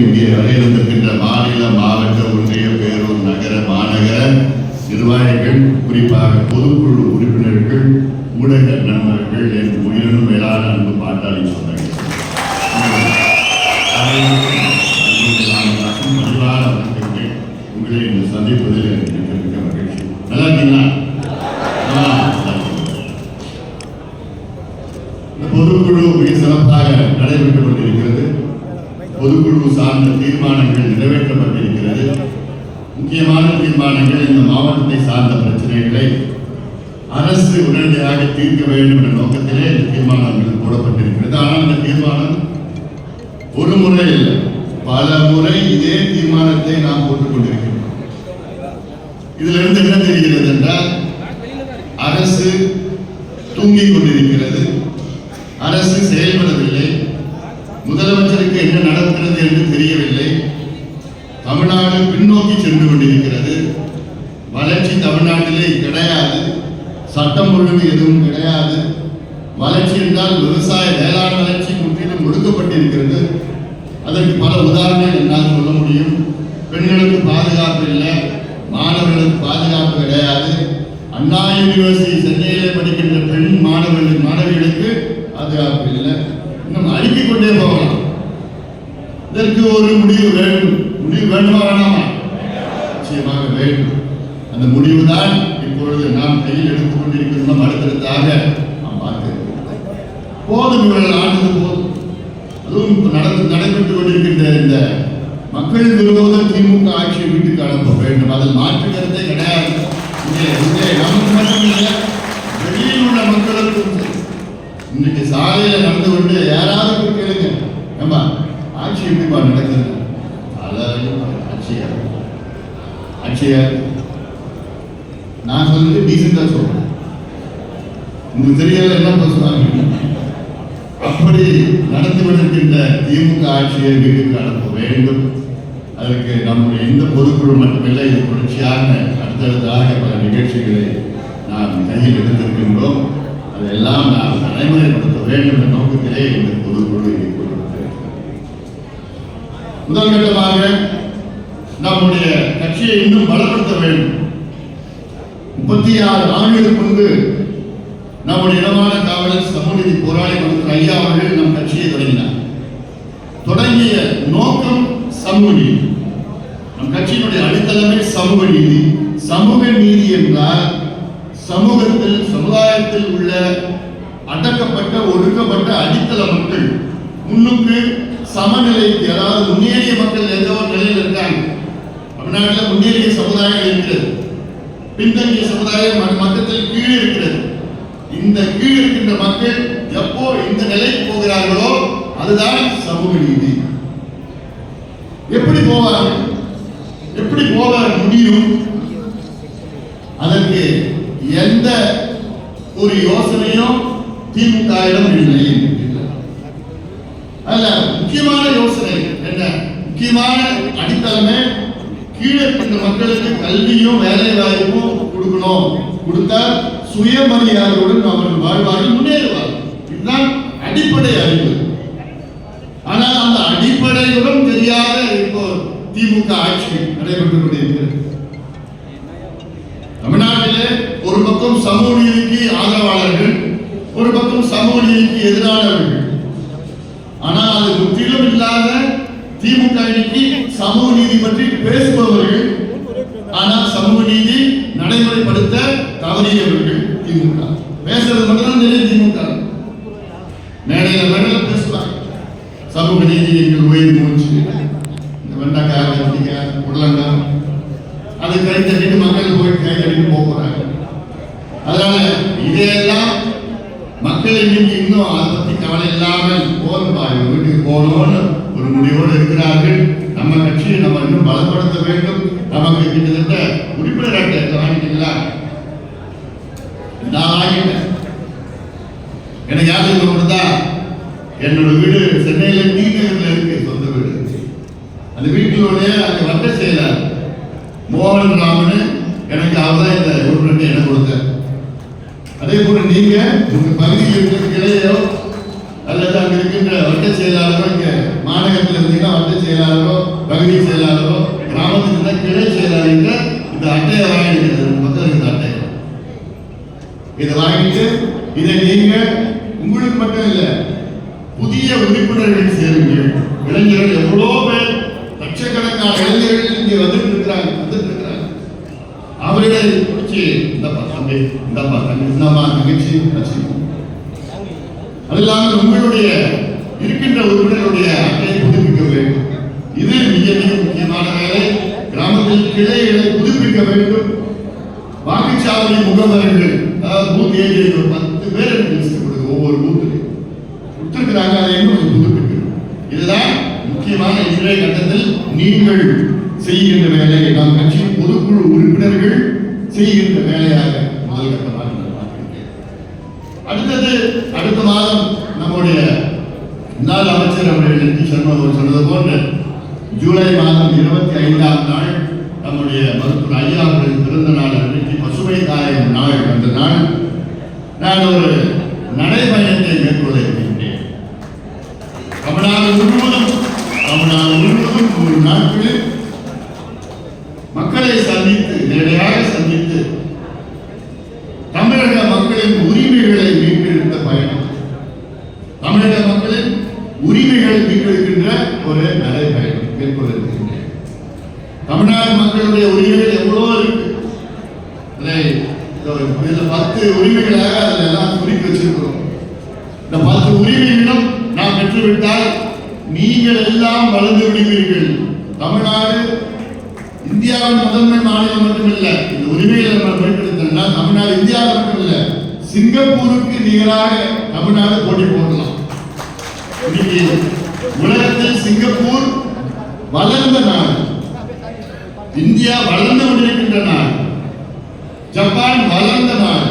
இங்கே வரையிருந்திருக்கின்ற மாநில, மாவட்ட, ஒன்றிய, பேரூர், நகர, மாநகர நிர்வாகிகள், குறிப்பாக பொதுக்குழு உறுப்பினர்கள், ஊடக நண்பர்கள், என் உயிரினும் மேலான அன்பு பாட்டாளி சொந்தங்கள், உங்களை இந்த சந்திப்பதில் எனக்கு மிக்க மகிழ்ச்சி. நல்லா இருக்கீங்களா? பொதுக்குழு மிக சிறப்பாக நடைபெற்றுக் கொண்டிருக்கிறது. பொதுக்குழு சார்ந்த தீர்மானங்கள் நிறைவேற்றப்பட்டிருக்கிறது. முக்கியமான தீர்மானங்கள் இந்த மாவட்டத்தை சார்ந்த பிரச்சனைகளை அரசு உடனடியாக தீர்க்க வேண்டும் என்ற நோக்கத்திலே இந்த தீர்மானங்கள் போடப்பட்டிருக்கிறது. ஆனால் இந்த தீர்மானம் ஒரு முறை இல்லை, பல முறை இதே தீர்மானத்தை நாம் போட்டுக் கொண்டிருக்கிறோம். இதிலிருந்து என்ன தெரிகிறது என்றால், அரசு தூங்கிக் கொண்டிருக்கிறது, அரசு செயல்படவில்லை, முதலமைச்சருக்கு என்ன நடக்கிறது என்று தெரியவில்லை, தமிழ்நாடு பின்னோக்கி சென்று கொண்டிருக்கிறது, வளர்ச்சி தமிழ்நாட்டிலே கிடையாது, சட்டம் ஒழுங்கு எதுவும் கிடையாது, வளர்ச்சி என்றால் விவசாய வேளாண் வளர்ச்சி முற்றிலும் ஒடுக்கப்பட்டிருக்கிறது. அதற்கு பல உதாரணங்கள் என்னால் சொல்ல முடியும். பெண்களுக்கு பாதுகாப்பு இல்லை, மாணவர்களுக்கு பாதுகாப்பு கிடையாது, அண்ணா யூனிவர்சிட்டி சென்னையிலே படிக்கின்ற பெண் மாணவிகளுக்கு பாதுகாப்பு இல்லை, இன்னும் அடுக்கிக் கொண்டே போகலாம். இதற்கு ஒரு முடிவு வேண்டும். முடிவு வேண்டுமா வேணாமா? நிச்சயமாக வேண்டும். அந்த முடிவுதான் இப்பொழுது நாம் கையில் எடுத்துக் கொண்டிருக்கிறோம். அடுத்ததாக நாம் பார்க்கிறோம். போதும், இவர்கள் ஆண்டது போதும். அதுவும் நடைபெற்றுக் கொண்டிருக்கின்ற இந்த மக்கள் விரோத திமுக ஆட்சியை வீட்டுக்கு அனுப்ப வேண்டும். அதில் மாற்று கருத்தை கிடையாது. நமக்கு மட்டும் இல்லை, வெளியில் உள்ள மக்களுக்கும் இன்னைக்கு சாலையில நடந்து கொண்டு யாராவது கேளுங்க, நம்ம ஆட்சி எப்படிப்பா நடக்குது? ஆட்சியார் நான் சொல்றது டீசெண்டா சொல்றேன், உங்களுக்கு தெரியல என்ன பேசுவாங்க. அப்படி நடந்து கொண்டிருக்கின்ற திமுக ஆட்சியை வீட்டுக்கு அனுப்ப வேண்டும். அதற்கு நம்முடைய இந்த பொதுக்குழு மட்டுமில்லை, இது தொடர்ச்சியான அடுத்தடுத்தாக பல நிகழ்ச்சிகளை நாம் கையில் எடுத்திருக்கின்றோம். அதெல்லாம் நாம் நடைமுறைப்படுத்த வேண்டும் என்ற நோக்கத்திலே இந்த பொதுக்குழு ஈடுபட்டிருக்கிறது. முதல் கட்டமாக நம்முடைய கட்சியை இன்னும் பலப்படுத்த வேண்டும். 36 ஆண்டுகளுக்கு முன்பு நம்முடைய இனமான காவலர் சமூக நீதி போராளி மருத்துவர் ஐயா அவர்கள் நம் கட்சியை தொடங்கினார். தொடங்கிய நோக்கம் சமூக நீதி. நம் கட்சியினுடைய அடித்தளமே சமூக நீதி. சமூக நீதி என்றால் சமூகத்தில், சமுதாயத்தில் உள்ள அடக்கப்பட்ட, ஒடுக்கப்பட்ட அடித்தள மக்கள் முன்னுக்கு சமநிலைக்கு, அதாவது முன்னேறிய மக்கள் ஏதோ நிலையில் இருக்காங்க. தமிழ்நாட்டில் முன்னேறிய சமுதாயம் இருக்கிறது, பின்தங்கிய சமுதாயம் மட்டத்தில் கீழே இருக்கிறது. இந்த கீழ் இருக்கின்ற மக்கள் எப்போ இந்த நிலைக்கு போகிறார்களோ அதுதான் சமூக நீதி. எப்படி போவார்கள்? எப்படி போக முடியும்? அதற்கு எந்த ஒரு யோசனையும் திமுகவிடம் இல்லை. அல்ல, முக்கியமான யோசனை என்ன? முக்கியமான அடித்தளமே கீழே இருக்கின்ற மக்களுக்கு கல்வியும் வேலை வாய்ப்பும் கொடுக்கணும். கொடுத்தால் சுயமரியாதையுடன் அவர்கள் வாழ்வார்கள், முன்னேறுவார்கள். இதுதான் அடிப்படை அறிவு. ஆனால் அந்த அடிப்படையுடன் தெரியாத இப்போ திமுக ஆட்சி நடைபெற்றுக் கொண்டிருக்கிறது. தமிழ்நாட்டிலே ஒரு பக்கம் சமூக நீதிக்கு ஆதரவாளர்கள், ஒரு பக்கம் சமூக நீதிக்கு எதிரானவர்கள். ஆனால் அது முற்றிலும் இல்லாத திமுக இன்னைக்கு சமூக நீதி பற்றி பேசுபவர்கள், ஆனால் சமூக நீதி நடைமுறைப்படுத்த தவறியவர்கள் திமுக. பேசுறது மட்டும்தான் தெரியும் திமுக. மேடையில பேசுவாங்க சமூக நீதி எங்கள் உயிர் மூச்சு, இந்த வெண்டைக்காய், கத்திரிக்காய், உருளைக்காய், அது கை தட்டிட்டு மக்கள் போய் கை தட்டிட்டு போறாங்க. அதனால இதையெல்லாம் மக்கள் இன்னைக்கு இன்னும் அதை பத்தி கவலை இல்லாமல் போகணும்பா, வீட்டுக்கு போகணும்னு ஒரு முடிவோடு இருக்கிறார்கள். நம்ம கட்சியை நம்ம இன்னும் பலப்படுத்த வேண்டும். நமக்கு கிட்டத்தட்ட உறுப்பினர் அட்டை வாங்கிட்டீங்களா? நான் வாங்கிட்டேன். எனக்கு யாரும் கொடுத்தா, என்னோட வீடு சென்னையில டி நகர்ல இருக்கு, சொந்த வீடு. அந்த வீட்டிலோடைய அந்த வட்ட செயலர் மோகன் ராமனு எனக்கு அவர்தான் இந்த உறுப்பினர் எனக்கு கொடுத்தார். அதே போல நீங்க உங்க பகுதியில் இருக்கிற கிளையோ அல்லது அங்க இருக்கின்ற வட்ட செயலாளரோ, இங்க மாநகரத்தில் இருந்தீங்கன்னா வட்ட செயலாளரோ பகுதி செயலாளரோ கிராமத்துக்கு இருந்தா கிளை செயலாளர் இந்த அட்டையை வாங்கிடுறது மக்களுக்கு இந்த அட்டை இதை வாங்கிட்டு இதை நீங்க உங்களுக்கு மட்டும் இல்ல புதிய உறுப்பினர்கள் சேருங்கள். இளைஞர்கள் எவ்வளோ பேர் லட்சக்கணக்கான இளைஞர்கள் இங்கே வந்துட்டு இருக்கிறாங்க. அவர்களை பிடிச்சி இந்தப்பா தம்பி இந்தப்பா தம்பி இந்தம்மா தங்கச்சி அது இல்லாமல் உங்களுடைய இருக்கின்ற உறுப்பினர்களுடைய அட்டையை புதுப்பிக்க வேண்டும். இது மிக மிக முக்கியமான வேலை. கிராமத்தில் கிளைகளை புதுப்பிக்க வேண்டும். வாக்குச்சாவடி முகவர்கள் பூத் ஏஜென்ட் 10 பேர் ஒவ்வொரு பூத்திலையும் கொடுத்திருக்கிறாங்க. அதை இன்னும் புதுப்பிக்கணும். இதுதான் முக்கியமான இன்றைய கட்டத்தில் நீங்கள் செய்கின்ற வேலையை நாம் கட்சியின் பொதுக்குழு உறுப்பினர்கள் செய்கின்ற வேலையாக முதல் கட்டமாக அடுத்தது அடுத்த மாதம் நம்முடைய முன்னாள் அமைச்சர் அவர்கள் சர்மா அவர் சொன்னது போன்று ஜூலை மாதம் 25ஆம் நாள் நம்முடைய மருத்துவர் ஐயா அவர்கள் பிறந்த நாள் அன்றைக்கு பசுமை தாயம் நாள். அந்த நாள் நான் ஒரு நடைபயணத்தை மேற்கொள்ள இருக்கின்றேன். தமிழ்நாடு முழுவதும் 3 நாட்களில் மக்களை சந்தித்து நேரடியாக சந்தித்து தமிழக மக்களின் உரிமைகளை மீட்டெடுத்த பயணம், தமிழக மக்களின் உரிமைகளை மீட்டெடுக்கின்ற ஒரு நடைபயணம் மேற்கொண்டிருக்கின்றேன். தமிழ்நாடு மக்களுடைய உரிமைகள் எவ்வளவு இருக்கு. 10 உரிமைகளாக அதில் எல்லாம் குறித்து வச்சிருக்கிறோம். இந்த 10 உரிமைகளும் நாம் பெற்றுவிட்டால் நீங்கள் எல்லாம் வளர்ந்து விடுவீர்கள். தமிழ்நாடு இந்தியாவின் முதன்மை மாநிலம் மட்டுமில்ல. இந்த உரிமைகளை நம்ம பயன்படுத்தினா தமிழ்நாடு இந்தியாவில் மட்டுமில்ல, சிங்கப்பூருக்கு நிகராக தமிழ்நாடு போட்டி போடலாம். இன்னைக்கு உலகத்தில் சிங்கப்பூர் வளர்ந்த நாடு, இந்தியா வளர்ந்து கொண்டிருக்கின்ற நாடு, ஜப்பான் வளர்ந்த நாடு,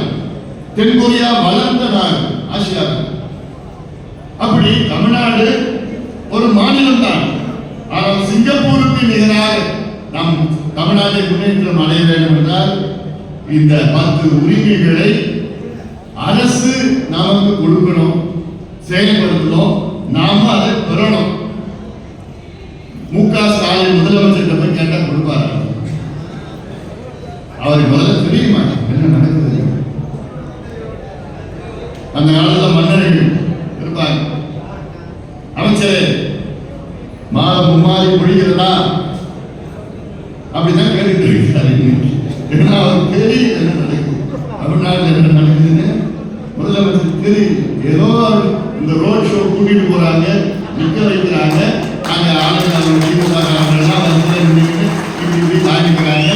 தென்கொரியா வளர்ந்த நாடு ஆசியாவில். அப்படி தமிழ்நாடு ஒரு மாநிலம் தான். ஆனால் சிங்கப்பூருக்கு நிகராக நாம் தமிழ்நாட்டை முன்னேற்றம் அடைய வேண்டும் என்றால் இந்த 10 உரிமைகளை அரசு நமக்கு கொடுக்கணும், செயல்படுத்தணும், நாம அதை பெறணும். மு.க. ஸ்டாலின் முதலமைச்சர் போய் கேட்டா கொடுப்பாரு. அவருக்கு முதல்ல தெரியுமா என்ன நடக்குது? அந்த காலத்துல மன்னர்கள் இருப்பாங்க. அமைச்சரே மாதம் மும்மாறி பொழிகிறதா அப்படிதான் கேட்டுட்டு இருக்கிறாரு. ஏன்னா அவருக்கு தெரியும் என்ன நடக்கும், தமிழ்நாட்டில் என்ன நடக்குதுன்னு முதலமைச்சர் தெரியும். ஏதோ இந்த ரோட் ஷோ கூட்டிட்டு போறாங்க, நிக்க வைக்கிறாங்க, அங்க ஆளுநர் இப்படி தாண்டிக்கிறாங்க.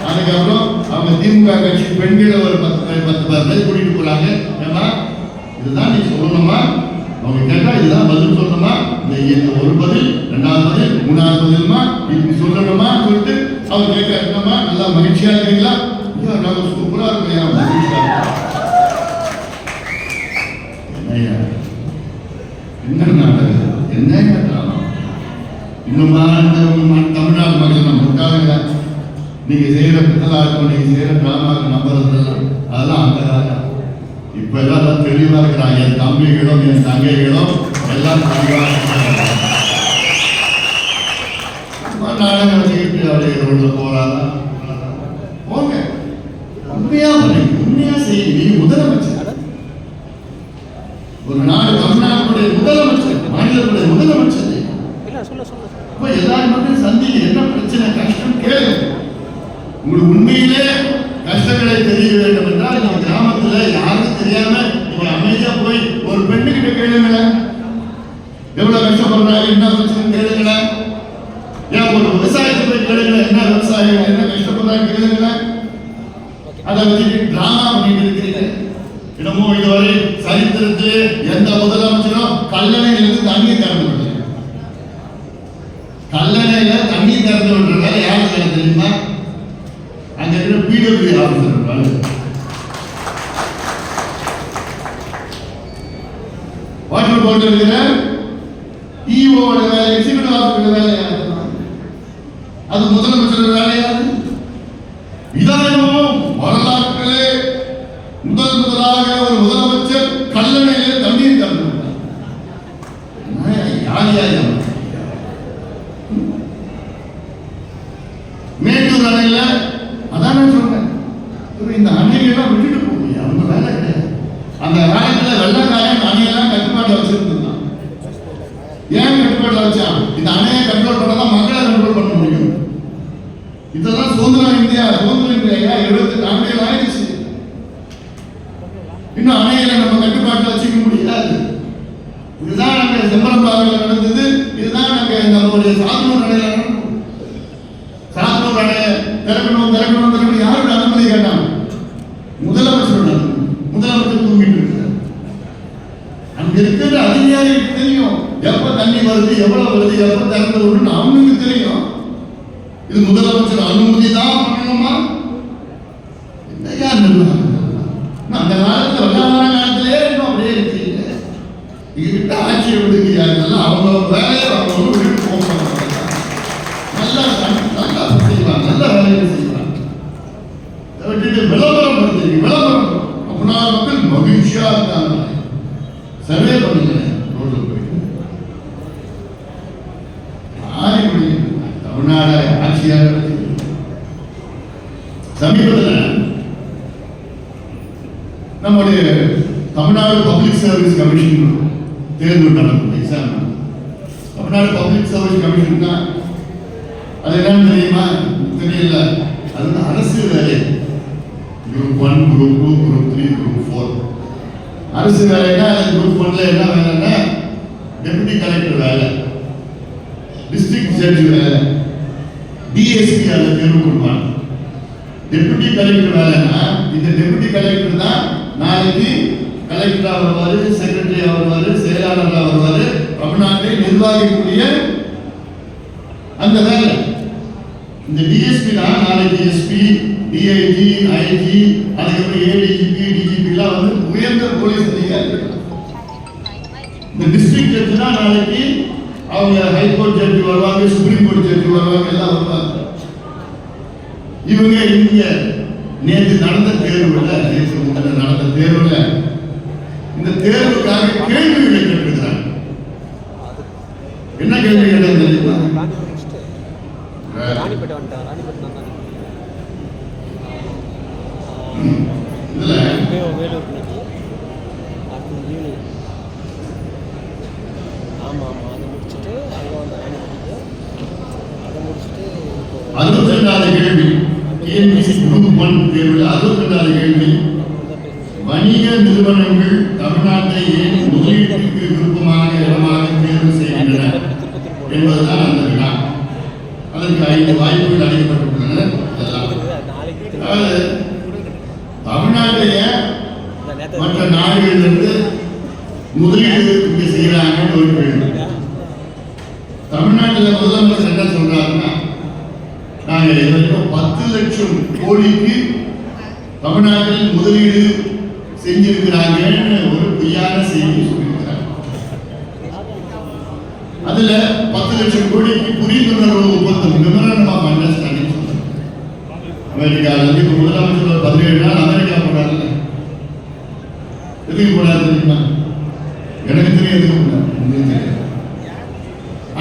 அதுக்கப்புறம் அவங்க திமுக கட்சி பெண்களை ஒரு 10 பேர் கூட்டிட்டு போறாங்க. ஏமா இதுதான் நீ சொல்லணுமா, அவங்க கேட்டா இதுதான் பதில் சொல்லணுமா, இந்த ஒரு பதில், 2வது பதில், 3வது பதிலுமா இப்படி சொல்லணுமா சொல்லிட்டு அவங்க கேட்கணுமா. நல்லா மகிழ்ச்சியா இருக்கீங்களா? நாங்க சூப்பரா இருக்கோம். மகிழ்ச்சியா என்ன நடக்குது? என்ன இன்னுமா தமிழ்நாடு மக்கள் நம்ம முட்டாளுங்க. நீங்க செய்யற பித்தலா இருக்கும், நீங்க செய்யற டிராமாவுக்கு நம்புறது அதெல்லாம் அந்த காலம். இப்ப எல்லாம் தெளிவா இருக்கிறாங்க. என் தம்பிகளும் என் தங்கைகளும் எல்லாம் தெளிவா இருக்கிறாங்க. நாடகம் வச்சுக்கிட்டு அப்படியே ரோட்ல போறாங்க போங்க. உண்மையா பண்ணுங்க, உண்மையா செய்யுங்க. நீங்க முதலமைச்சர், ஒரு நாடு தமிழ்நாட்டுடைய முதலமைச்சர், மாநிலத்துடைய முதலமைச்சர். எல்லாரும் மட்டும் சந்திங்க, என்ன பிரச்சனை கஷ்டம் கேளு. உங்களுக்கு உண்மையிலே கஷ்டங்களை தெரிய வேண்டும் என்றால் நம்ம கிராமத்துல யாருக்கும் தெரியாம நீங்க அமைதியா போய் ஒரு பெண்ணுகிட்ட கேளுங்களேன், எவ்வளவு கஷ்டப்படுறாங்க, என்ன பிரச்சனை கேளுங்களேன். ஏன் ஒரு விவசாயத்தை போய் கேளுங்களேன், என்ன விவசாயம் என்ன கஷ்டப்படுறாங்க கேளுங்களேன். அதை வச்சுட்டு டிராமா பண்ணிட்டு இருக்கிறீங்க. என்னமோ இதுவரை சரித்திரத்திலே எந்த முதலமைச்சரும் கல்லணையிலிருந்து தண்ணி திறந்து விடல. கல்லணையில தண்ணி திறந்து விடுறதால யாருக்கு தெரியுமா? அங்க இருக்கிற பிடபிள்யூ ஆபீசர் வாட்டர் போர்டு இருக்கிற இஓட வேலை, எக்ஸிகியூட்டிவ் ஆபீசர் வேலையா? அது முதலமைச்சர் வேலையாது? இதாகவும் வரலாற்றிலே முதலாக ஒரு முதலமைச்சர் கல்லணையிலே தண்ணீர் திறந்து விட்டார். யார் யார் சாத்தனூர் அணையில சாத்தனூர் அணை திறக்கணும் யாரோட அனுமதி கேட்டாங்க? முதலமைச்சரோட. முதலமைச்சர் தூங்கிட்டு இருக்கிறார். அங்க இருக்கிற அதிகாரிகளுக்கு தெரியும் எப்ப தண்ணி வருது, எவ்வளவு வருது, எப்ப திறந்து வருதுன்னு அவங்களுக்கு தெரியும். இது முதலமைச்சர் அனுமதி தான் பண்ணணுமா? அந்த காலத்துல வெள்ளாதார காலத்திலே இன்னும் அப்படியே இருக்கிறீங்க. இதுகிட்ட ஆட்சியை விடுக்கிறார்கள். அவங்க வேலையை அவங்க விட்டு போக நல்லா செய்வாங்க, நல்ல வேலையை செய்வாங்க. விட்டுட்டு விளம்பரம் படுத்துறீங்க. விளம்பரம் அப்படின்னா மக்கள் மகிழ்ச்சியா இருக்காங்க. சர்வே பண்ணுங்க ரோட்ல போயிட்டு தமிழ்நாடு ஆட்சியாக சமீபத்தில் நம்முடைய தமிழ்நாடு பப்ளிக் சர்வீஸ் கமிஷன் தேர்வு நடக்கும் exam. Tamil Nadu public service commission தான். அது என்னன்னு தெரியுமா? தெரியல. அது அரசு வேலை. Group 1, group 2, group 3, group 4. அரசு வேலைன்னா குரூப் 1ல என்ன வேலைன்னா டெபுட்டி கலெக்டர் வேலை, டிஸ்ட்ரிக்ட் ஜட்ஜ் வேலை, டிஎஸ்பி அதை தேர்வு கொடுப்பாங்க. டெபுட்டி கலெக்டர் வேலைன்னா இந்த டெபுட்டி கலெக்டர் தான் நாளைக்கு கலெக்டரா வருவாரு, செக்ரட்டரியா வருவாரு, செயலாளராக வருவாரு, தமிழ்நாட்டை நிர்வாகிக்கூடிய அந்த வேலை. இந்த டிஎஸ்பி தான் நாளைக்கு எஸ்பி, டிஐஜி, ஐஜி, அதுக்கப்புறம் ஏடிஜிபி, டிஜிபி எல்லாம் வந்து உயர்ந்த போலீஸ் அதிகாரிகள். இந்த டிஸ்ட்ரிக்ட் ஜட்ஜ் தான் நாளைக்கு அவங்க ஹைகோர்ட் ஜட்ஜி வருவாங்க, சுப்ரீம் கோர்ட் ஜட்ஜி வருவாங்க, எல்லாம் வருவாங்க. இவங்க இங்க நேற்று நடந்த தேர்வுல இந்த தேர்வுக்காக கேள்விகளை கேட்டிருக்கிறாங்க. என்ன கேள்வி கேட்டது தெரியுமா? இதுல 62வது கேள்வி டிஎன்பிஎஸ்சி குரூப் 1 தேர்வில் 62வது கேள்வி, வணிக நிறுவனங்கள் தமிழ்நாட்டை ஏன் முதலீட்டுக்கு விருப்பமான இடமாக தேர்வு செய்கின்றன என்பதுதான் அந்த வினா. அதற்கு 5 வாய்ப்புகள் அளிக்கப்பட்டுள்ளன. தமிழ்நாட்டைய மற்ற நாடுகளிலிருந்து முதலீடு இங்க செய்யறாங்கன்னு ஒரு கேள்வி. தமிழ்நாட்டில் முதலமைச்சர் என்ன சொல்றாருன்னா, நாங்க இதுவரைக்கும் 10 லட்சம் கோடிக்கு தமிழ்நாட்டில் முதலீடு செஞ்சிருக்கிறாங்கன்னு ஒரு பொய்யான செய்தி சொல்லியிருக்கிறார். அதுல 10 லட்சம் கோடிக்கு புரிந்துணர்வு ஒப்பந்தம், மெமரண்டம் ஆஃப் அண்டர்ஸ்டாண்டிங் சொல்றாங்க. அமெரிக்கால இருந்து இப்ப முதலமைச்சர் 17 நாள் அமெரிக்கா போனார்ல, எதுக்கு போனார் தெரியுமா? எனக்கு தெரியும் எதுக்கு போனார், உங்களுக்கு தெரியாது.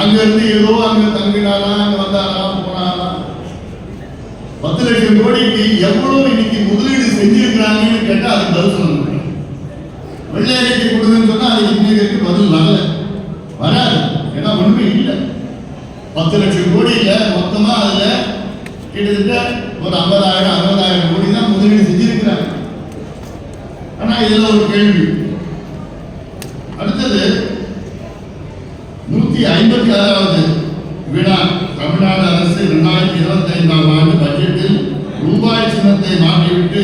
அங்க இருந்து ஏதோ அங்க தங்கினாரா, அங்க வந்தாரா, போனாரா. 10 லட்சம் கோடிக்கு எவ்வளவு இன்னைக்கு முதலீடு செஞ்சிருக்கிறாங்கன்னு கேட்டா அதுக்கு பதில் சொல்லணும். வெள்ளை அறிக்கை கொடுங்கன்னு சொன்னா அதுக்கு இன்னைக்கு பதில் வரல, வராது. ஏன்னா ஒண்ணுமே இல்லை. 10 லட்சம் கோடியில மொத்தமா அதுல கிட்டத்தட்ட ஒரு 50,000 60,000 கோடி தான் முதலீடு செஞ்சிருக்கிறாங்க. ஆனா இதுல ஒரு கேள்வி. அடுத்தது 156வது வினா. தமிழ்நாடு அரசு 2025ஆம் ஆண்டு பட்ஜெட்டில் ரூபாய் சின்னத்தை மாற்றிவிட்டு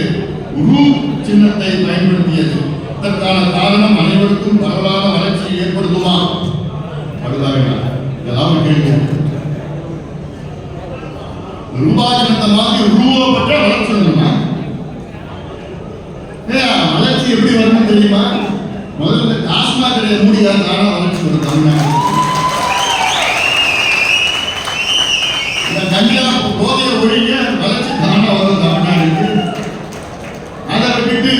ரூ சின்னத்தை பயன்படுத்தியது. இதற்கான காரணம் அனைவருக்கும் பரவலான வளர்ச்சியை ஏற்படுத்துமா? இதெல்லாம் கேள்வி. ரூபாய் சின்னத்தை மாற்றி ரூபா பற்ற வளர்ச்சி வருமா? வளர்ச்சி எப்படி வரணும் தெரியுமா? முதல்ல டாஸ்மாக் கடையை மூடிதான் காரணம் வளர்ச்சி வரும் தமிழ்நாடு. கல்யாணம் போதைய ஒழிக்க வளர்ச்சி காரணம் வரும் தமிழ்நாடுக்கு. அதை விட்டுட்டு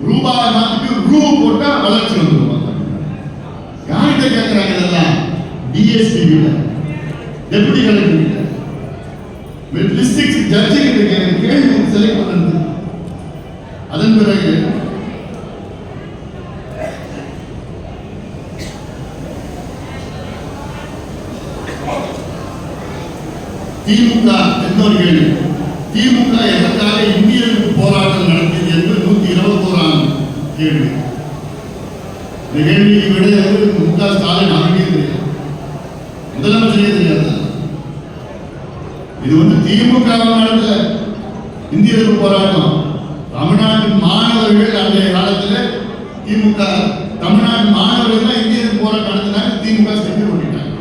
ரூபாய் மாத்திட்டு ரூ போட்டா வளர்ச்சி வந்துருவாங்க. யார்கிட்ட கேட்கிறாங்க இதெல்லாம்? டிஎஸ்பி கிட்ட, டெபுட்டி கலெக்டர் கிட்ட, டிஸ்ட்ரிக்ட் ஜட்ஜி கிட்ட கேள்வி செலக்ட் பண்ணது. அதன் பிறகு திமுக இன்னொரு கேள்வி. திமுக எதற்காக இந்திய போராட்டம் நடத்தியது என்று 121ஆம் கேள்வி. இந்த கேள்விக்கு விட மு க ஸ்டாலின் அவருக்கே தெரியாது, முதலமைச்சரே தெரியாது. இது திமுக நடந்த இந்திய எதிர்ப்பு போராட்டம். தமிழ்நாட்டின் மாணவர்கள் அன்றைய காலத்தில் திமுக தமிழ்நாட்டு மாணவர்கள் தான் இந்திய எதிர்ப்பு போராட்டம் நடத்தினாங்க. திமுக செஞ்சு பண்ணிட்டாங்க.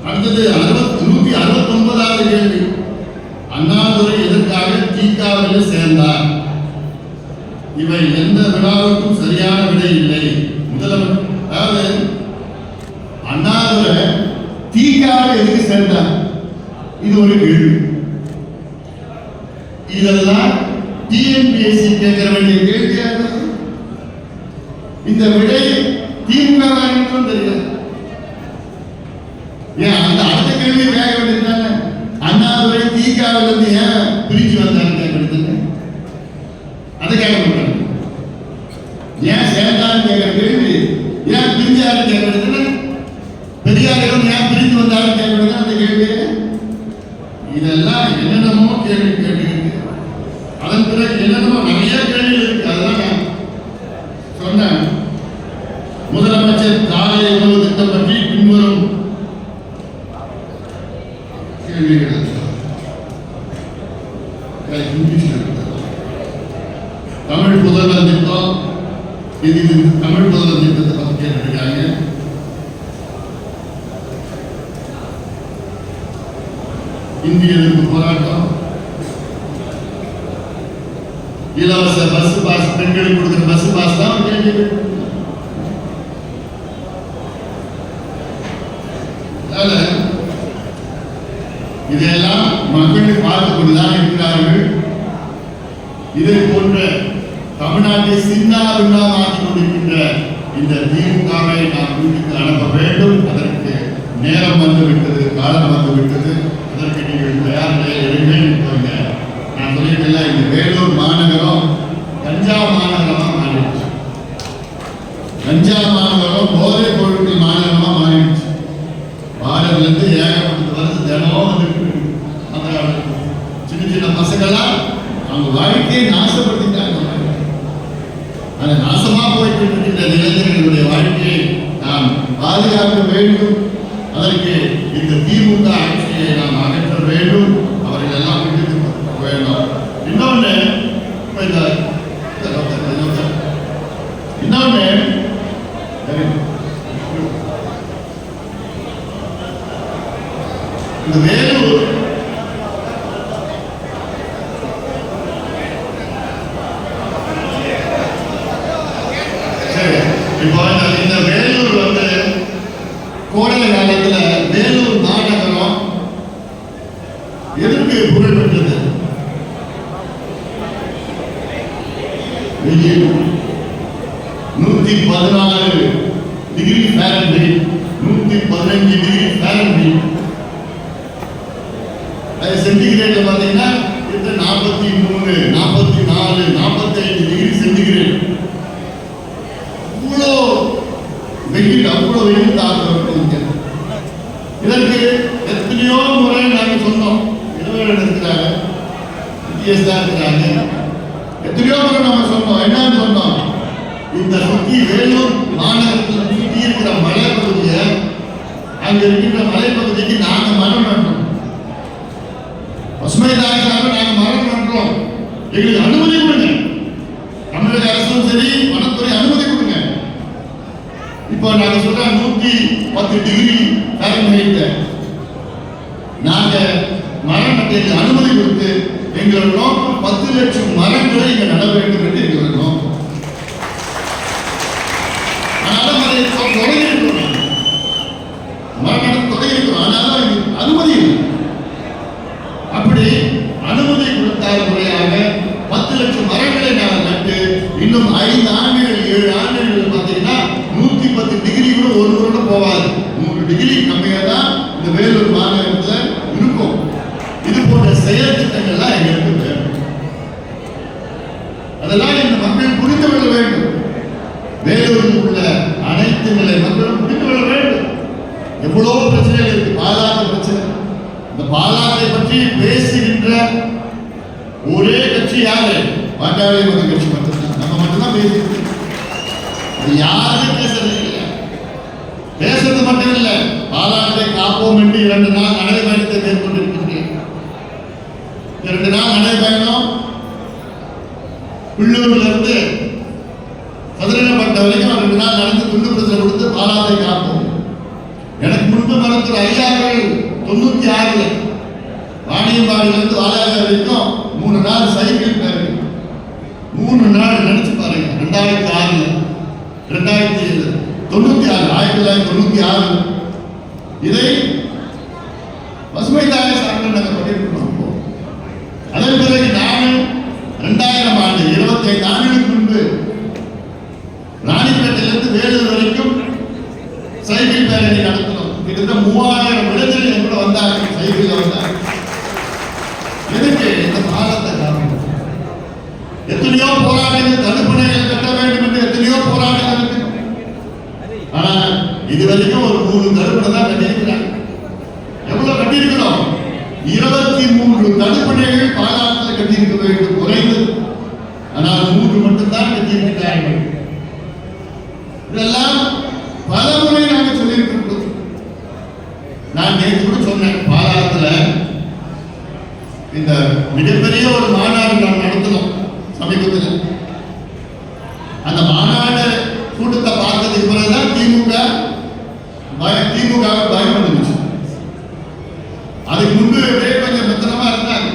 அடுத்தது 169வது கேள்வி. அண்ணாதுரை எதற்காக தீக்காவில் சேர்ந்தார்? இவை எந்த விழாவுக்கும் சரியான விடை இல்லை. முதலமைச்சர் அதாவது அண்ணாதுரை தீக்காவில் எதுக்கு சேர்ந்தார்? இது ஒரு கேள்வி. இதெல்லாம் டிஎன்பிஎஸ்சி கேட்க வேண்டிய கேள்வியாக. இந்த விடை திமுக தெரியல. ஏன் அந்த அடுத்த கேள்வி கேட்க வேண்டியதுதானே? அண்ணாதுரை தீக்காவில் இருந்து ஏன் பிரிஞ்சு வந்தாருன்னு கேட்க வேண்டியது. அதை கேட்க மாட்டாங்க. ஏன் சேர்ந்தான்னு கேட்கிற கேள்வி, ஏன் பிரிஞ்சாருன்னு கேட்க வேண்டியது. பெரியாரிடம் ஏன் பிரிந்து வந்தாருன்னு கேட்க வேண்டியது அந்த கேள்வி. இதெல்லாம் என்னென்னமோ கேள்வி கேட்டுக்கிட்டு அதன் பிறகு என்னென்னமோ நிறைய கேள்விகள் இருக்கு. அதெல்லாம் நான் சொன்னேன். முதலமைச்சர் காலை உணவு திட்டம் பற்றி பின்வரும் கேள்விகள் தமிழ் புதல்வர் திட்டம். இது தமிழ் புதல்வர் திட்டத்தை பற்றி கேட்டிருக்காங்க. இந்திய எதிர்ப்பு போராட்டம், இலவச பஸ் பாஸ், பெண்களுக்கு கொடுக்கிற பஸ் பாஸ் தான் கேள்வி. இதெல்லாம் மக்கள் பார்த்துக் கொண்டுதான் இருக்கிறார்கள். இதை போன்ற தமிழ்நாட்டை சின்ன பின்னமாக்கி கொண்டிருக்கின்ற இந்த திமுகவை நாம் வீட்டுக்கு அனுப்ப வேண்டும். அதற்கு நேரம் வந்துவிட்டது, காலம் வந்துவிட்டது. அதற்கு நீங்கள் தயார் நிலையில் இருங்கள். நான் சொல்லிட்டேன்ல, இந்த வேலூர் மாநகரம் கஞ்சா மாநகரமா மாறிடுச்சு. கஞ்சா மாநகரம் போதைப் பொருட்கள் மாநகரமா மாறிடுச்சு. பார்டர்ல இருந்து ஏகப்பட்டது வருது, தினமும் வந்துட்டு அந்த சின்ன சின்ன பசங்கள்லாம் அவங்க வாழ்க்கையை நாசப்படுத்திட்டாங்க. அந்த நாசமா போயிட்டு இருக்கின்ற இளைஞர்களுடைய வாழ்க்கையை நாம் பாதுகாக்க வேண்டும். அதற்கு இந்த திமுக ஆட்சியை நாம் அகற்ற வேண்டும். அவர்கள் எல்லாம் விட்டு வேண்டும். இன்னொன்று இந்த வேலூர் இப்போ இந்த வேலூர் கோடை காலத்துல வேலூர் மாநகரம் எதற்கு புகழ் பெற்றது? 114 டிகிரி ஃபாரன்ஹீட், 115 டிகிரி ஃபாரன்ஹீட். சென்டிகிரேட்ல பாத்தீங்கன்னா 43, 44, 45 டிகிரி சென்டிகிரேட். அவ்வளோ வெயில், அவ்வளோ வெயில் தாக்கம். இதற்கு எத்தனையோ முறை நாங்கள் சொன்னோம். இளவரசர் இருக்கிறாங்க, வித்தியாசம் இருக்கிறாங்க. எத்தனையோ முறை நம்ம சொன்னோம். என்னன்னு சொன்னோம்? இந்த சுற்றி வேலூர் மாநகரத்தில் சுற்றி இருக்கிற மலைப்பகுதியை, அங்க இருக்கின்ற மலைப்பகுதிக்கு நாங்கள் மரம் நட்டோம். பசுமை தாய்க்காக நாங்கள் மரம் நட்டோம். எங்களுக்கு அனுமதி கொடுங்க. தமிழக அரசும் சரி, வனத்துறை அனுமதி கொடுங்க. இப்போ நாங்க சொல்ற 110 டிகிரி ஃபாரன்ஹீட் நாங்க மரம் நட்டதுக்கு அனுமதி கொடுத்து எங்களோட நோக்கம் 10 லட்சம் மரங்களை இங்க நட வேண்டும் என்று எங்களோட நோக்கம். ஆனாலும் அதை தொடங்கியிருக்கிறோம், மரம் நட தொடங்கியிருக்கிறோம். ஆனாலும் அனுமதி இல்லை. அப்படி அனுமதி கொடுத்தால் முறையாக 10 லட்சம் மரங்களை நாங்கள் நட்டு இன்னும் 5 ஆண்டுகள் 7 ஆண்டுகள் பார்த்தீங்கன்னா 110 டிகிரி கூட ஒரு வருடம் போவாது. 3 டிகிரி கம்மியாக தான் இந்த வேலூர் மாநகரத்தில் இருக்கும். இது போன்ற செயல் திட்டங்கள்லாம் எங்களுக்கு வேணும். அதெல்லாம் இந்த மக்கள் புரிந்து கொள்ள வேண்டும். வேலூரில் உள்ள அனைத்து நிலை மக்களும் புரிந்து கொள்ள வேண்டும். எவ்வளவு பிரச்சனைகள் இருக்கு. பாலாறு பிரச்சனை. இந்த பாலாறை பற்றி பேசுகின்ற ஒரே கட்சி யாரு? பாட்டாளி மக்கள் கட்சி மட்டும்தான். நம்ம மட்டும்தான் பேசிட்டு யாருமே பேசுறது இல்லை. பேசுறது மட்டும் இல்ல, பாலாற்றை காப்போம் என்று 2 நாள் நடைபயணத்தை மேற்கொண்டிருக்கின்றேன். 2 நாள் நடைபயணம் பிள்ளூர்ல இருந்து சதுரங்கப்பட்ட வரைக்கும் 2 நாள் நடந்து துண்டு பிரச்சனை கொடுத்து பாலாற்றை காப்போம். எனக்கு முன்பு மருத்துவர் ஐயாக்கள் 96 வாணியம்பாடியிலிருந்து வாலாஜா வரைக்கும் 3 நாள் சைக்கிள் பேரணி. 3 நாள் நினைச்சு பாருங்க. 2006 1996 இதை பசுமை தாய சார்பில் நாங்கள் பண்ணியிருக்கிறோம். அதன் பிறகு நானும் 2000 ஆண்டு 25 ஆண்டுகளுக்கு முன்பு ராணிப்பேட்டையிலிருந்து வேலூர் வரைக்கும் சைக்கிள் பேரணி நடத்தினோம். கிட்டத்தட்ட 3000 இளைஞர்கள் கூட வந்தாங்க, சைக்கிள்ல வந்தாங்க. எதுக்கு? இந்த பாலத்தை காரணம். எத்தனையோ போராட்டங்கள், தடுப்பணைகள் கட்ட வேண்டும் என்று எத்தனையோ போராட்டங்கள் இருக்கு. ஆனா இது வரைக்கும் ஒரு 3 தடுப்பணை தான் கட்டியிருக்கிறாங்க. எவ்வளவு கட்டியிருக்கிறோம்? 23 தடுப்பணைகள் பாலாற்றில் கட்டியிருக்க வேண்டும் குறைந்தது. ஆனால் 3 மட்டும்தான் கட்டியிருக்கிறார்கள். இதெல்லாம் பல முறை நாங்கள் சொல்லியிருக்கிறோம். நான் நேற்று கூட சொன்னேன், பாலாற்றில் இந்த மிகப்பெரிய ஒரு மாநாடு நாம் நடத்தணும் சமீபத்தில். அந்த மாநாடு கூட்டத்தை பார்த்ததுக்கு பிறகுதான் திமுக பயம் வந்துச்சு. அதுக்கு முன்பு கொஞ்சம் பத்திரமா இருந்தாங்க.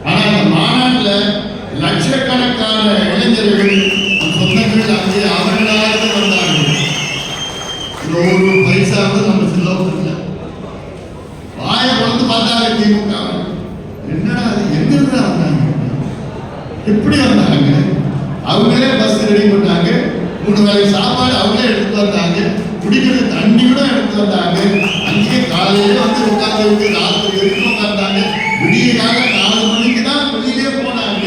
ஆனா அந்த மாநாட்டில் லட்சக்கணக்கான இளைஞர்கள் சொந்தங்கள் அங்கே அவர்களாக வந்தார்கள். ஒரு பைசாவது நம்ம செலவு வாய பொழுது பார்த்தாங்க. திமுக என்னடா அது எங்கிருந்து வந்தாங்க, எப்படி வந்தாங்க? அவங்களே பஸ் ரெடி பண்ணாங்க, 3 வேளை சாப்பாடு அவங்களே எடுத்து வந்தாங்க, குடிக்கிறது தண்ணி கூட எடுத்து வந்தாங்க. அங்கேயே காலையில வந்து உட்கார்ந்து ராத்திரி வரைக்கும் உட்கார்ந்தாங்க. விடிய கால 4 மணிக்கு தான் வெளியிலே போனாங்க.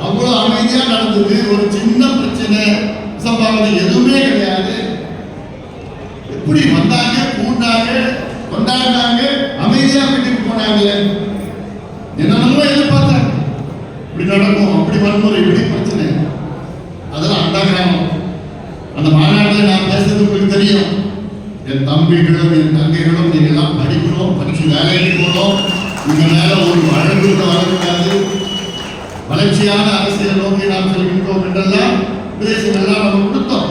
அவ்வளவு அமைதியா நடந்தது. ஒரு சின்ன பிரச்சனை சம்பாவனை எதுவுமே கிடையாது. எப்படி வந்தாங்க, கூட்டாங்க, கொண்டாடினாங்க, அமைதியா வீட்டுக்கு போனாங்க. என்னென்னமோ எதிர்பார்த்தாங்க, இப்படி நடக்கும், அப்படி வன்முறை, இப்படி பிரச்சனை. அதெல்லாம் அந்த கிராமம். அந்த மாநாட்டில் நான் பேசுறது உங்களுக்கு தெரியும். என் தம்பிகளும் என் தங்கைகளும் நீங்க எல்லாம் படிக்கணும், படிச்சு வேலைக்கு போகணும். உங்க மேல ஒரு வழக்கு கூட வரக்கூடாது. வளர்ச்சியான அரசியல் நோக்கி நாம் செல்கின்றோம் என்றெல்லாம் உபதேசங்கள்லாம் நம்ம கொடுத்தோம்.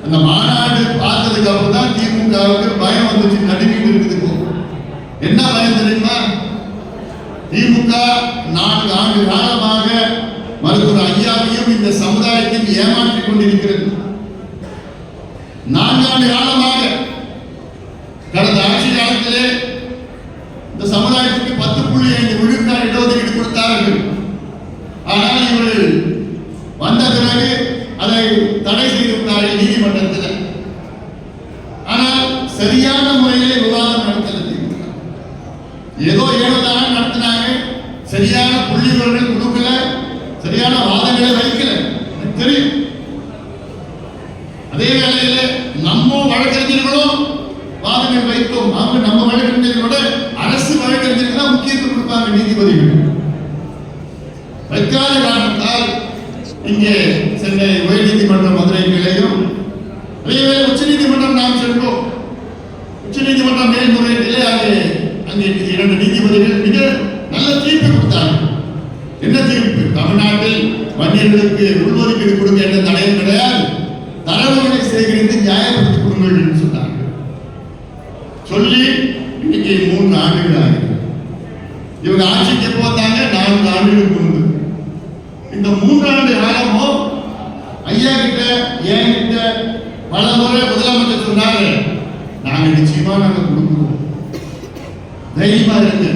அந்த மாநாடு பார்த்ததுக்கு அப்புறம் தான் திமுகவுக்கு பயம் வந்துச்சு, நடுங்கிட்டு இருக்குது. என்ன பயம் தெரியுமா? திமுக 4 ஆண்டு காலமாக மருத்துவர் ஐயாவையும் இந்த சமுதாயத்தையும் ஏமாற்றிக் கொண்டிருக்கிறது. 4 ஆண்டு காலமாக கடந்த ஆட்சி காலத்திலே இந்த சமுதாயத்துக்கு 10.5 விழுக்காடு இடஒதுக்கீடு கொடுத்தார்கள். ஆனால் இவர்கள் வந்த பிறகு அதை தடை செய்து விட்டார்கள் நீதிமன்றத்தில். ஆனால் சரியான முறையிலே விவாதம் நடத்தல. ஏதோ ஏனோதான நடத்தினாங்க. சரியான புள்ளிவர்கள் கொடுக்கல, சரியான வாதங்களை வைக்கல, தெரியும். அதே வேளையில நம்ம வழக்கறிஞர்களும் வாதங்கள் வைத்தோம். அவங்க நம்ம வழக்கறிஞர்களோட அரசு வழக்கறிஞர்கள் தான் முக்கியத்துவம் கொடுப்பாங்க நீதிபதிகள். வைக்காத காரணத்தால் இங்கே சென்னை உயர்நீதிமன்ற மதுரை கிளையும், அதேவேளை உச்ச நீதிமன்றம் நாம் சென்றோம். உச்ச நீதிமன்றம் மேல்முறையீட்டிலே அங்கே 2 நீதிபதிகள் மிக நல்ல தீர்ப்பு கொடுத்தாங்க. என்ன தீர்ப்பு? தமிழ்நாட்டில் வன்னியர்களுக்கு உள்ஒதுக்கீடு கொடுக்க என்ற தடையும் கிடையாது, தரவுகளை சேகரித்து நியாயப்படுத்திக் கொடுங்கள் என்று சொன்னாங்க. சொல்லி இன்னைக்கு 3 ஆண்டுகள் ஆகுது. இவங்க ஆட்சிக்கு எப்போ வந்தாங்க? 4 ஆண்டுகளுக்கு முன்பு. இந்த 3 ஆண்டு காலமும் ஐயா கிட்ட என்கிட்ட பல முறை முதலமைச்சர் சொன்னாங்க, நாங்க நிச்சயமா நாங்க கொடுக்கிறோம், தைரியமா இருங்க,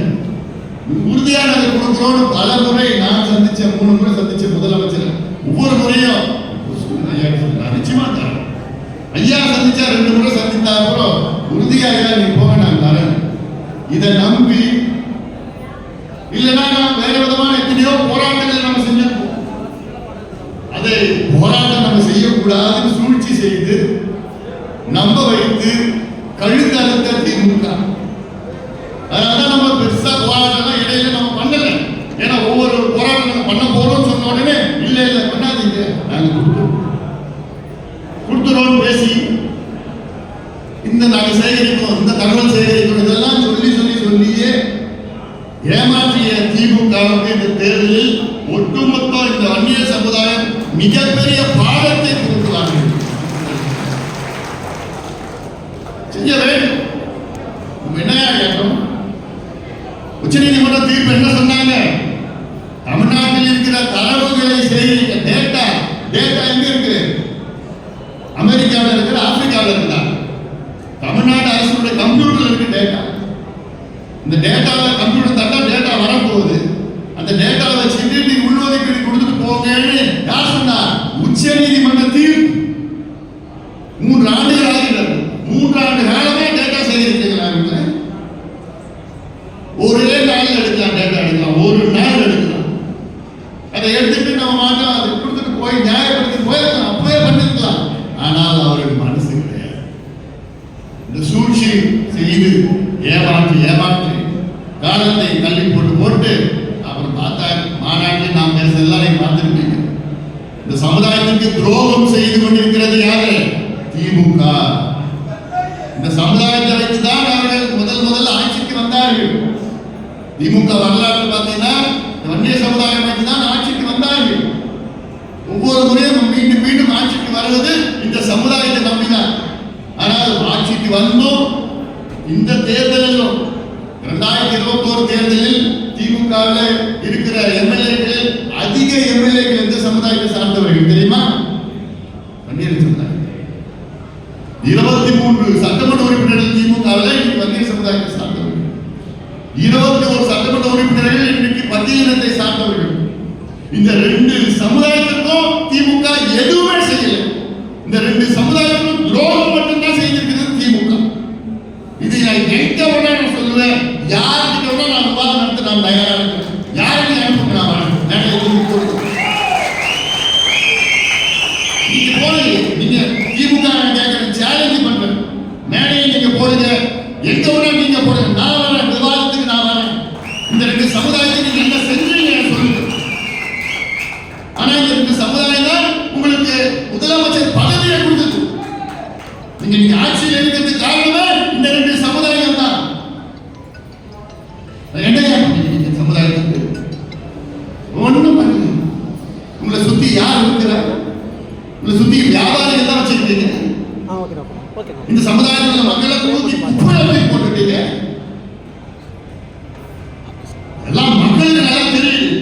உறுதியா நாங்க கொடுக்கிறோம். பல முறை நான் சந்திச்ச 3 முறை சந்திச்ச முதலமைச்சர் ஒவ்வொரு முறையும் நிச்சயமா தரேன். ஐயா சந்திச்சா 2 முறை சந்தித்தா அப்புறம் உறுதியா நீ போக நான் தரேன். இதை நம்பி இல்லைன்னா நான் வேற விதமான எத்தனையோ போராட்டங்கள் நம்ம செஞ்சிருக்கோம். அதை போராட்டம் நம்ம செய்யக்கூடாதுன்னு சூழ்ச்சி செய்து நம்ப வைத்து கழுத்து அழுத்த திமுக. அதனால நம்ம பெருசா போராட்டம் இடையில நம்ம பண்ணல. ஏன்னா ஒவ்வொரு போராட்டம் நம்ம பண்ண போறோம்னு சொன்ன உடனே இல்ல இல்ல பண்ணாதீங்க, நாங்க கொடுத்துறோம் பேசி இந்த நாங்கள் சேகரிக்கிறோம், இந்த தகவல் சேகரிக்கிறோம், இதெல்லாம் சொல்லியே ஏமாற்றிய திமுகவுக்கு இந்த தேர்தலில் ஒட்டுமொத்த இந்த வன்னிய சமுதாயம் மிகப்பெரிய பாடத்தை கொடுக்கிறார்கள். செய்ய வேண்டும். என்னையா கேட்டோம்? உச்ச நீதிமன்ற தீர்ப்பு என்ன சொன்னாங்க? தமிழ்நாட்டில் இருக்கிற தரவுகளை சேகரிக்க டேட்டா எங்க இருக்கு? அமெரிக்காவில் இருக்கிற, ஆப்பிரிக்காவில் இருக்கிற தமிழ்நாடு அரசுடைய கம்ப்யூட்டர்ல இருக்கு டேட்டா. இந்த டேட்டாவை கம்ப்யூட்டர் தட்டா டேட்டா வரப்போகுது. அந்த டேட்டாவை வச்சுட்டு நீங்க உள்ஒதுக்கீடு கொடுத்துட்டு போங்கன்னு யார் சொன்னா? உச்ச நீதிமன்ற தீர்ப்பு. 3 ஆண்டுகள் ஆகிறது. 3 ஆண்டு காலமா டேட்டா சேகரிக்கிறாங்க. ஒரே நாள் எடுக்கலாம், டேட்டா எடுக்கலாம், ஒரு நாள் எடுக்கலாம். அதை எடுத்துட்டு நம்ம மாட்டோம், அதை கொடுத்துட்டு போய் நியாயப்படுத்தி போயிருக்கலாம், அப்பவே பண்ணிருக்கலாம். ஆனால் அவருக்கு மனசு கிடையாது. இந்த சூழ்ச்சி செய்து ஏமாற்றி காலத்தை தள்ளி போட்டு அப்புறம் பார்த்தா மாநாட்டில் நாம் பேச எல்லாரையும் பார்த்துருப்பீங்க. இந்த சமுதாயத்திற்கு துரோகம் செய்து கொண்டிருக்கிறது யாரு? திமுக. இந்த சமுதாயத்தை வைத்துதான் அவர்கள் முதல் ஆட்சிக்கு வந்தார்கள். திமுக வரலாற்று பார்த்தீங்கன்னா வன்னிய சமுதாயம் வைத்துதான் ஆட்சிக்கு வந்தார்கள். ஒவ்வொரு முறையும் மீண்டும் ஆட்சிக்கு வருவது இந்த சமுதாயத்தை நம்பினார். ஆனால் ஆட்சிக்கு வந்தோம். இந்த தேர்தலிலும் 2021 தேர்தலில் திமுக இருக்கிற எம்எல்ஏக்கள் அதிக எம்எல்ஏக்கள் எந்த சமுதாயத்தை சார்ந்தவர்கள் தெரியுமா? வன்னியர் சமுதாயம். 23 சட்டமன்ற உறுப்பினர்கள் திமுகவில் வன்னியர் சமுதாயத்தை சார்ந்தவர்கள். 21 சட்டமன்ற உறுப்பினர்கள் இன்றைக்கு பட்டியலினத்தை சார்ந்தவர்கள். இந்த 2 சமுதாயத்திற்கும் திமுக எதுவுமே செய்யல. இந்த 2 சமுதாயத்திற்கும் துரோகம் மட்டும்தான் செய்திருக்கிறது திமுக. இது எங்க வேணா நான் சொல்லுவேன், யாருக்கு வேணா நான் விவாதம் நடத்த நான் தயாரா இருக்கிறேன். யாருக்கு அனுப்புங்க, நீங்க போடுங்க. நீங்க திமுக கேட்கிற சேலஞ்ச் பண்றேன், மேடையை நீங்க போடுங்க, எங்க வேணா நீங்க போடுங்க. நான் வரேன், விவாதத்துக்கு நான் வரேன். இந்த 2 சமுதாயத்துக்கு நீங்க என்ன செஞ்சீங்க சொல்லுங்க. ஆனா இந்த 2 சமுதாயம் தான் உங்களுக்கு முதலமைச்சர் பதவியை கொடுத்தது. நீங்க ஆட்சியில் இருக்கிறதுக்கு காரணமே இந்த 2 சமுதாயம் தான். என்னையா பண்ணீங்க சமுதாயத்துக்கு? ஒண்ணும் பண்ணல. உங்களை சுத்தி யார் இருக்கிறார்? உங்களை சுத்தி வியாபாரிகள் தான் வச்சிருக்கீங்க. இந்த சமுதாயத்தில் மக்களை தூக்கி குப்பையில போட்டுட்டீங்க. எல்லாம் மக்களுக்கு நல்லா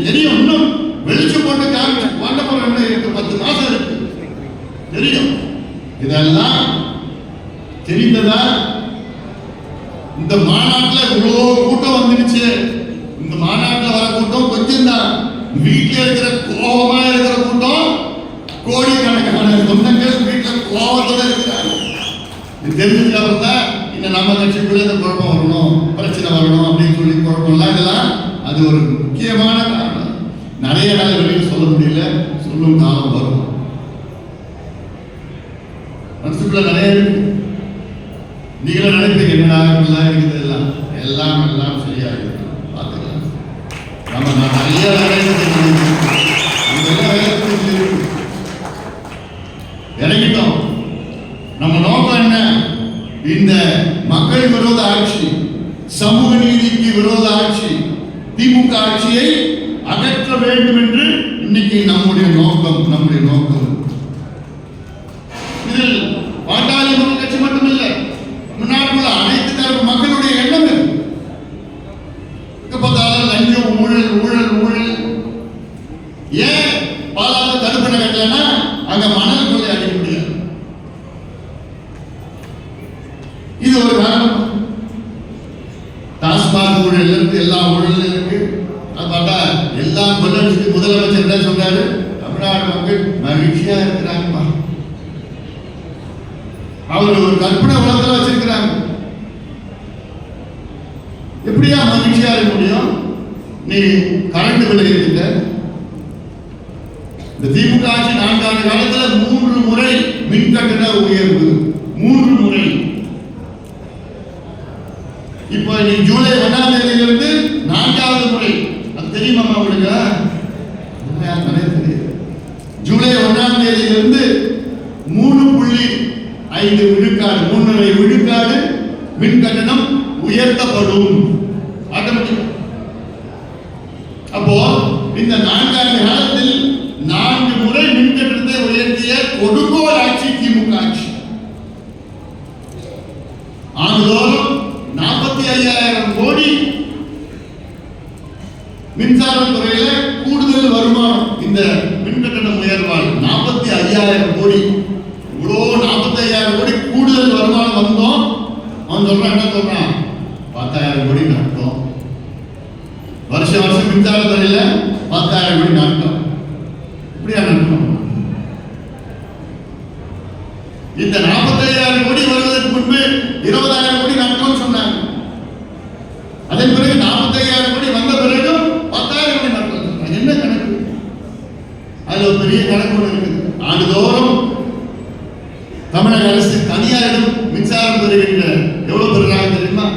தெரியும். இன்னும் வெளிச்சு போட்டு காமிச்சு வாண்டப்பறம் என்ன இருக்கு, 10 மாசம் இருக்கு, தெரியும். இதெல்லாம் தெரிந்ததா? இந்த மாநாட்டில் இவ்வளோ கூட்டம் வந்துருச்சு. இந்த மாநாட்டில் வர கூட்டம் கொஞ்சம் தான். வீட்டில் இருக்கிற கோபமா இருக்கிற கூட்டம் கோடிக்கணக்கான சொந்தங்கள் வீட்டில் கோபத்தோட இருக்கிறாங்க. இது தெரிஞ்சதுக்கு அப்புறம் தான் இன்னும் நம்ம கட்சிக்குள்ள இந்த குழப்பம் வரணும், பிரச்சனை வரணும் அப்படின்னு சொல்லி குழப்பம்லாம் இதெல்லாம் அது ஒரு முக்கியமான காரணம். நிறைய நாள் வெளியில் சொல்ல முடியல, சொல்லும் காலம் வரும். மனசுக்குள்ள நிறைய இருக்கு. நீங்களும் நினைப்பீங்க என்னடா இப்படிலாம் இருக்குது, எல்லாம் சரியா இருக்கு, பார்த்துக்கலாம். நம்ம நிறைய இறங்கிட்டோம். நம்ம நோக்கம் என்ன? இந்த மக்கள் விரோத ஆட்சி, சமூக நீதிக்கு விரோத ஆட்சி, திமுக ஆட்சியை அகற்ற வேண்டும் என்று இன்னைக்கு நம்முடைய நோக்கம். இதில் பாட்டாளி மக்கள் கட்சி மட்டுமில்லை, தமிழ்நாட்டில் அனைத்து தரப்பு மக்களுடைய எண்ணம் பார்த்தாலும் லஞ்சம், ஊழல். ஏன் பாலாறு தடுப்பணை கட்டலன்னா அங்க மணல் கொள்ளை அடிக்க முடியாது. இது ஒரு காரணம். டாஸ்மாக் ஊழல் இருக்கு, எல்லா ஊழலும் இருக்கு. அது பார்த்தா எல்லாம் கொள்ளடிச்சு முதலமைச்சர் என்ன சொல்றாரு? தமிழ்நாடு மக்கள் மகிழ்ச்சியா இருக்கிறாங்கப்பா. அவர் ஒரு கற்பனை உலகத்தில் வச்சிருக்கிறாங்க. எப்படியா மகிழ்ச்சியா இருக்க முடியும்? நீ கரண்ட் விலை இருக்கின்ற இந்த திமுக ஆட்சி 4 ஆண்டு காலத்தில் 3 முறை மின் கட்டண உயர்வு, 3 முறை. இப்ப நீ ஜூலை 1ஆம் தேதியிலிருந்து 4வது முறை. அது தெரியுமா உங்களுக்கு? தெரியாது. ஜூலை 1ஆம் தேதியிலிருந்து 3.5 5 விழுக்காடு 3.5 விழுக்காடு மின் கட்டணம் உயர்த்தப்படும். ஆட்டோமேட்டிக். அப்போ இந்த 4 ஆண்டு காலத்தில் 4 முறை மின் கட்டணத்தை உயர்த்திய கொடுங்கோல் ஆட்சி திமுக ஆட்சி. ஆண்டுதோறும் 45,000 கோடி மின்சாரத்துறையில கூடுதல் வருமானம். இந்த மின் கட்டணம் உயர்வால் 45,000 கோடி. இவ்வளோ 45,000 கோடி கூடுதல் வருமானம் வந்தோம். அவன் சொல்றான், என்ன சொல்றான், 10,000 கோடி நட்டோம். வருஷம் மின்சாரத்துறையில 10,000 கோடி நட்டோம். இப்படியா நட்டோம்? இந்த 45,000 கோடி வருவதற்கு முன்பு 20,000 கோடி நட்டோம்னு சொன்னாங்க. அதன் பிறகு 45,000 கோடி வந்த பிறகு 10,000 கோடி நட்டோம். அது என்ன கணக்கு? அதுல ஒரு பெரிய கணக்கு ஒன்று இருக்குது. ஆண்டுதோறும் தமிழக அரசு தனியாரிடம் மின்சாரம் பெறுகின்ற எவ்வளவு பெறுறாங்க தெரியுமா?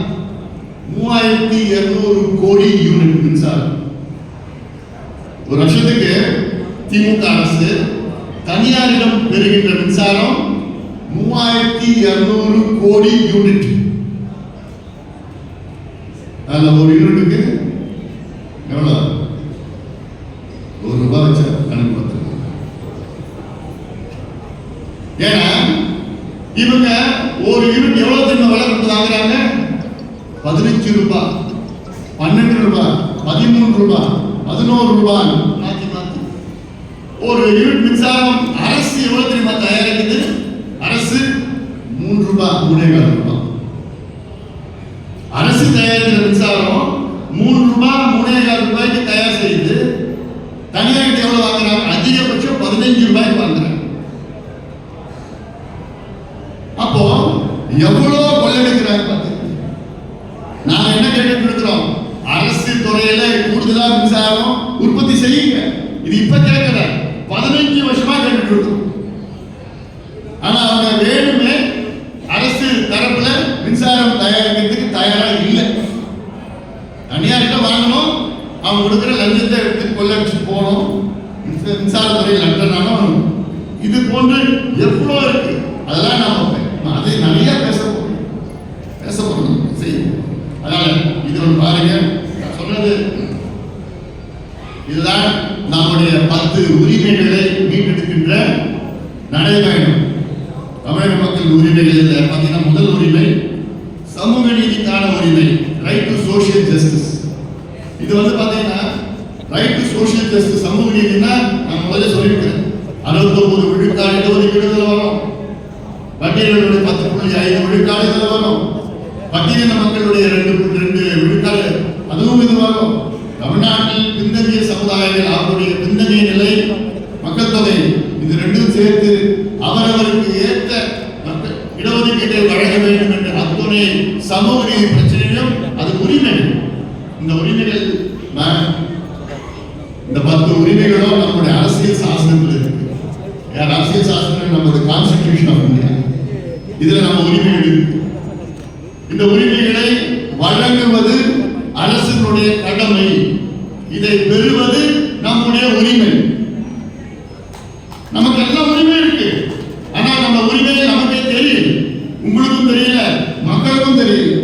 3,200 கோடி யூனிட் மின்சாரம். ஒரு வருஷத்துக்கு திமுக அரசு தனியாரிடம் பெறுகின்ற மின்சாரம் 3,200 கோடி யூனிட். அதுல ஒரு யூனிட்டுக்கு எவ்வளவு? ₹1 வச்ச கணக்கு பார்த்து. ஏன்னா இவங்க ஒரு யூனிட் எவ்வளவு திரும்ப விலை கொடுத்து வாங்குறாங்க? ₹15, ₹12, ₹13, ₹11 மாத்தி மாத்தி. ஒரு யூனிட் மின்சாரம் அரசு எவ்வளவு தெரியுமா தயாரிக்குது? அரசு ₹3, ₹3.25. அரசு தயாரிக்கிற மின்சாரம் ₹3, ₹3.25 தயார் செய்து தனியார் எவ்வளவு வாங்குறாங்க? அதிகபட்சம் ₹15 வாங்குறாங்க. அப்போ எவ்வளவு கொள்ளடிக்கிறாங்க பார்த்து. நாங்க என்ன கேட்டு இருக்கிறோம்? அரசு துறையில கூடுதலா மின்சாரம் உற்பத்தி செய்யுங்க. இது இப்ப கேட்கல, 15 வருஷமா கேட்டு இருக்கோம். ஆனா அவங்க வேணுமே அரசு தரப்புல மின்சாரம் தயாரிக்கிறதுக்கு தயாரா இல்லை. தனியார்கிட்ட வாங்கணும், அவங்க கொடுக்குற லஞ்சத்தை எடுத்து கொள்ளடிச்சு போகணும். மின்சாரத்துறையில் லஞ்சனாலும் இது போன்று எவ்வளோ இருக்கு. அதெல்லாம் நான் அது நிறைய பேசப்படணும் செய்யும். அதனால இது ஒன்று பாருங்க, சொன்னது இதுதான் நம்முடைய 10 உரிமைகளை மீட்டெடுக்கின்ற நடைபயணம். தமிழக மக்கள் உரிமைகள் பார்த்தீங்கன்னா, முதல் உரிமை சமூக நீதிக்கான உரிமை, ரைட் டு சோஷியல் ஜஸ்டிஸ். இது பார்த்தீங்கன்னா ரைட் டு சோஷியல் ஜஸ்டிஸ், சமூக நீதினா நான் முதல்ல சொல்லியிருக்கிறேன். 69 விழுக்காடு இடஒதுக்கீடுகள் வரும். பட்டியலுடைய 10.5 விழுக்காடு இதில் வரும். பட்டியலின மக்களுடைய 2 விழுக்காடு அதுவும் இது வரும். தமிழ்நாட்டில் பின்தங்கிய சமுதாயங்கள், அவருடைய பின்தங்கிய நிலை, மக்கள் தொகை, இது ரெண்டும் சேர்த்து அவரவருக்கு ஏற்ற இடஒதுக்கீட்டை வழங்க வேண்டும் என்ற அத்துணை சமூக நீதி பிரச்சனையும் அது உரிமை. இந்த உரிமைகள், இந்த 10 உரிமைகளும் நம்முடைய அரசியல் சாசனத்தில் இருக்கு. அரசியல் சாசனம் நமது கான்ஸ்டிடியூஷன் ஆஃப் இந்தியா. இதுல நம்ம உரிமைகள் இருக்கு. இந்த உரிமைகளை வழங்குவது அரசினுடைய கடமை, இதை பெறுவது நம்முடைய உரிமை. நமக்கு எல்லாம் உரிமை இருக்கு. ஆனா நம்ம உரிமையை நமக்கே தெரியும், உங்களுக்கும் தெரியல, மக்களுக்கும் தெரியல.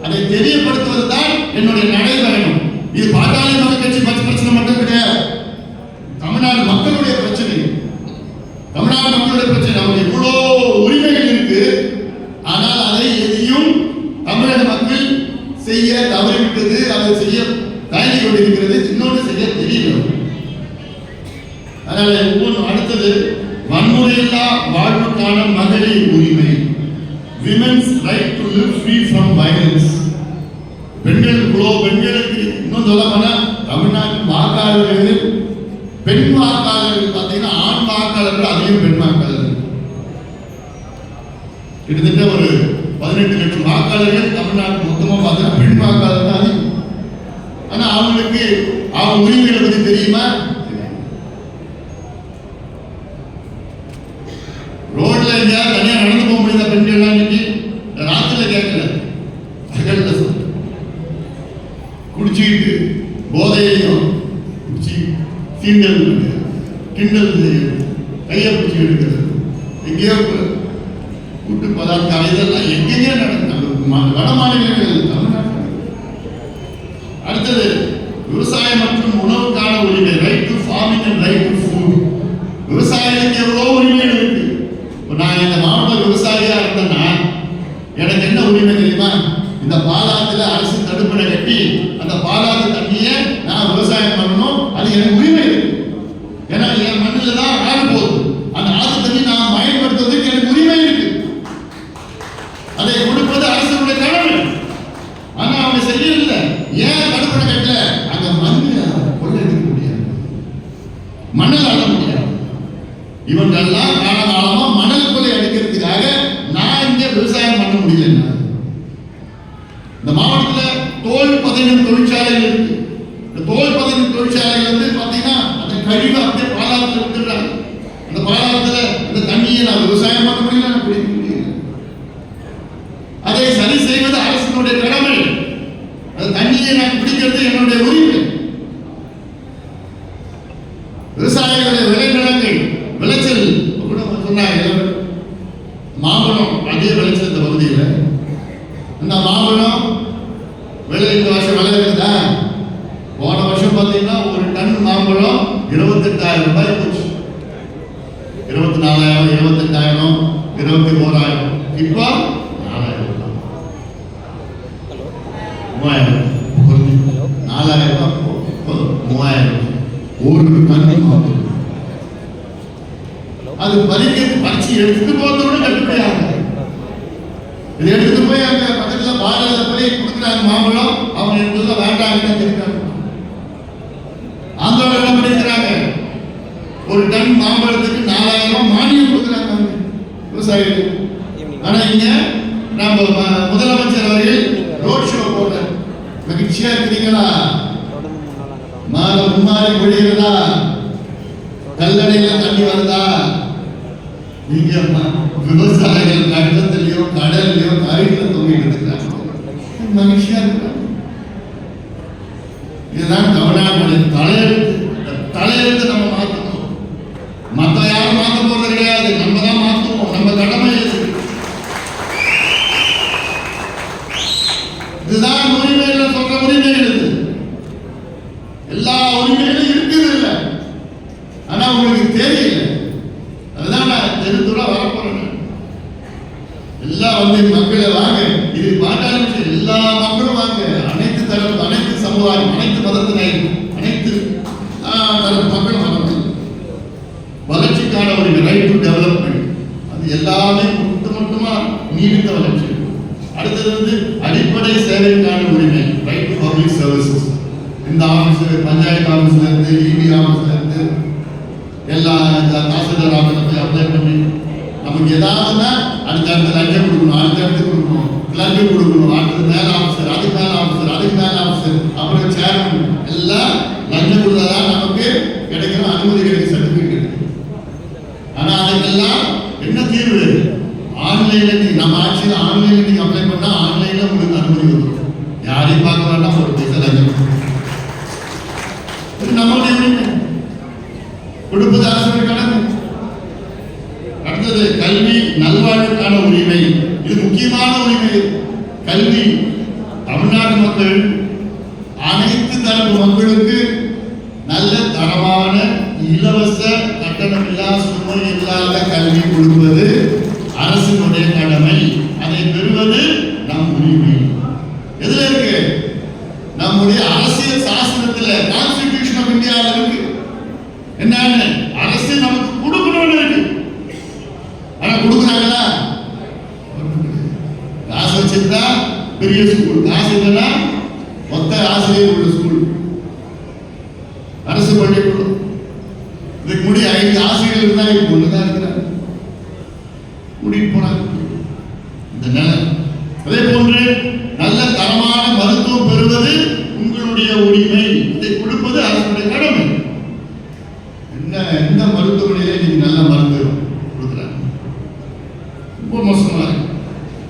அதை தெரியப்படுத்துவது தான் என்னுடைய நடைபயணம். இது பாட்டாளி மக்கள் கட்சி பிரச்சனை மட்டும் கிடையாது, தமிழ்நாடு மக்களுடைய பிரச்சனை. தமிழ்நாடு மக்களுடைய பிரச்சனை. நமக்கு இவ்வளோ உரிமைகள் இருக்கு, ஆனால் அதை எதையும் தமிழக மக்கள் செய்ய தவறிவிட்டது, அதை செய்ய தயங்கி கொண்டிருக்கிறது, இன்னொன்று செய்ய தெரியல. அதனால அடுத்தது வன்முறையில்லா வாழ்வுக்கான மகளிர் உரிமை, women's right to live free from violence. பெண்களுக்கு இன்னும் சொல்ல போனா தமிழ்நாட்டின் வாக்காளர்களில் பெண் வாக்காளர்கள் பார்த்தீங்கன்னா ஆண் வாக்காளர்கள் அதிகம் பெண் வாக்காளர்கள். கிட்டத்தட்ட ஒரு 18 லட்சம் வாக்காளர்கள் தமிழ்நாட்டு மொத்தமாக பார்த்தீங்கன்னா பெண் வாக்காளர் தான் அதிகம். ஆனா அவங்களுக்கு அவங்க உரிமைகளை பற்றி தெரியுமா? ரோட்ல எங்கேயாவது தனியா நடந்து போக முடியாத பெண்கள் எல்லாம் இன்னைக்கு ராத்திரில கேட்கல, குடிச்சுக்கிட்டு போதையையும் கிண்டல் கையை பிடிச்சி எடுக்கிறது, எங்கேயோ கூட்டு பதார்த்தம் இதெல்லாம் எங்கெங்கே நடக்கும் வட மாநிலங்களில், தமிழ்நாட்டில். அடுத்தது விவசாயம் மற்றும் உணவுக்கான உரிமை, right to farming and right to food. விவசாயிகளுக்கு எவ்வளோ உரிமைகள் இருக்கு. நான் இந்த மாவட்ட விவசாயியா இருந்தேன்னா எனக்கு என்ன உரிமை தெரியுமா? இந்த பாலாத்துல அரசு தடுப்பணை கட்டி அந்த பாலாத்து தண்ணியை நான் விவசாயம் பண்ணணும், அது எனக்கு உரிமை இருக்கு. ஏன்னா என் மண்ணில் தான் ஆறு போகுது, அந்த ஆத்து தண்ணி நான் பயன்படுத்துவதற்கு எனக்கு உரிமை இருக்கு. அதை கொடுப்பது அரசுடைய கடமை. ஆனா அவங்க செய்யல. ஏன் தடுப்பணை கட்டல? அங்க மண்ணில் கொள்ளை எடுக்க முடியாது, மணல் அள்ள முடியாது. இவங்கெல்லாம் காலகாலமா மணல் கொள்ளை எடுக்கிறதுக்காக நான் இங்க விவசாயம் பண்ண முடியல. இந்த மாவட்டத்தில் தோல் பதனிடும் தொழிற்சாலைகள் இருக்கு. இந்த தோல் பதனிடும் தொழிற்சாலைகள் வந்து பாத்தீங்கன்னா அந்த கழிவு அப்படியே பாலாத்துல விட்டுறாங்க. அந்த பாலாத்துல அந்த தண்ணியை நான் விவசாயம் பண்ண முடியல, நான் குடிக்க முடியல. அதை சரி செய்வது அரசினுடைய கடமை. அந்த தண்ணியை நான் குடிக்கிறது என்னுடைய உரிமை. விவசாயிகளுடைய விளைநிலங்கள் விளைச்சல் கூட சொன்னாங்க. மாம்பழம் அதே விளைச்சல் இந்த பகுதியில். இந்த மாம்பழம் விலை இந்த வருஷம் விலை இருக்குதா? போன வருஷம் பார்த்தீங்கன்னா ஒரு டன் மாம்பழம் 28,000 ரூபாய் போச்சு. 24,000, 28,000, 21,000. இப்போ 4,000 ரூபாய், 3,000, 4,000 ரூபாய், 3,000 ஒரு டன் மாம்பழம். அது பறிச்சு எடுத்துட்டு போறதோட கட்டுப்படியாக இதை எடுத்துட்டு போய் அங்க பக்கத்துல பாரத போய் கொடுக்குறாங்க மாம்பழம். அவங்க எடுத்து வேண்டாங்கன்னு தெரிவிக்கிறாங்க. ஆந்திராவில் என்ன பண்ணிக்கிறாங்க? ஒரு டன் மாம்பழத்துக்கு 4,000 ரூபாய் மானியம் கொடுக்குறாங்க விவசாயிகள். ஆனா இங்க நம்ம முதலமைச்சர் அவர்கள் ரோட் ஷோ போடுற மகிழ்ச்சியா இருக்கிறீங்களா? முன்னாடி பொழியுறதா? கல்லணையில தண்ணி வருதா? நீங்க விவசாயிகள் கட்டத்திலையோ கடல்லையோ கரையில தொங்கிட்டு இருக்கிறாங்க, மகிழ்ச்சியா இருக்கிறாங்க. இதுதான் தமிழ்நாடு தலையெழுத்து நம்ம மாற்றணும். மற்ற யாரும் மாற்ற போறது கிடையாது, நம்ம தான் மாற்றுவோம். நம்ம கடமை இதுதான். உரிமையில சொல்ற உரிமைகள் இது. எல்லா உரிமைகளும் இருக்குது இல்லை, ஆனா உங்களுக்கு தெரியல. அதுதான் நான் தெருத்துற வரப்போறேன். எல்லாம் வந்து மக்களை வாங்க, இது பாட்டாளி எல்லா மக்களும் வாங்க. அனைத்து தரப்பு, அனைத்து சமுதாயம், அனைத்து மதத்தினர், அனைத்து தரப்பு மக்களும் வாங்க. வளர்ச்சிக்கான ஒரு ரைட் டு டெவலப்மெண்ட், அது எல்லாமே மட்டுமா நீடித்த வளர்ச்சி. அடுத்தது வந்து அடிப்படை சேவைக்கான உரிமை, ரைட் டு பப்ளிக் சர்வீசஸ். இந்த ஆஃபீஸ், பஞ்சாயத்து ஆஃபீஸ்ல இருந்து இபி ஆஃபீஸ்ல இருந்து எல்லா தாசில்தார் ஆஃபீஸில் போய் அப்ளை பண்ணி நமக்கு ஏதாவதுன்னா அடுத்த லஞ்சம் கொடுக்கணும், அடுத்த கொடுக்கணும், கிளர்க்கு கொடுக்கணும், அடுத்தது மேல ஆஃபீஸர், அதுக்கு மேல ஆஃபீஸர், அதுக்கு மேல ஆஃபீஸர், அப்புறம் சேர்மன், எல்லாம் லஞ்சம் கொடுத்தாதான் நமக்கு கிடைக்கிற அனுமதி கிடைக்கும், சர்டிஃபிகேட். ஆனா அதுக்கெல்லாம் என்ன தீர்வு? ஆன்லைன்ல நம்ம ஆட்சியில் ஆன்லைன்ல நீங்க அப்ளை பண்ணா ஆன்லைன்ல உங்களுக்கு அனுமதி வந்துடும். யாரையும் பார்க்க வேண்டாம், ஒரு பைசா லஞ்சம். நம்மளுடைய உரிமை கொடுப்பது அரசுடைய கடமை. அடுத்தது கல்வி நல்வாழ்வுக்கான உரிமை. இது முக்கியமான உரிமை. கல்வி தமிழ்நாட்டு மக்கள் அனைத்து தரப்பு மக்களுக்கு நல்ல தரமான இலவச கட்டணமில்லா சுமை இல்லாத கல்வி கொடுப்பது அரசினுடைய கடமை. அதை பெறுவது நம் உரிமை. எதுல இருக்கு? நம்முடைய அரசியல் சாசனத்துல, கான்ஸ்டிடியூஷன் ஆஃப் இந்தியாவில் இருக்கு. என்னன்னு அரசு நமக்கு கொடுக்கணும்னு இருக்கு. ஆனா கொடுக்குறாங்களா? காசு வச்சிருந்தா பெரிய ஸ்கூல், காசு இல்லைன்னா மொத்த ஆசிரியர் உள்ள ஸ்கூல், அரசு பள்ளிக்கூடம். இதுக்கு முடி 5 ஆசிரியர்கள் இருந்தா இப்ப ஒண்ணுதான் இருக்கிறாங்க, கூட்டிட்டு போனாங்க. இந்த நிலை. அதே போன்று நல்ல தரமான மருத்துவம் பெறுவது உங்களுடைய உரிமை. இதை கொடுப்பது அரசுடைய கடமை. எந்த மருத்துவமனையில நீங்க நல்ல மருந்து கொடுக்குறாங்க? ரொம்ப மோசமா இருக்கு.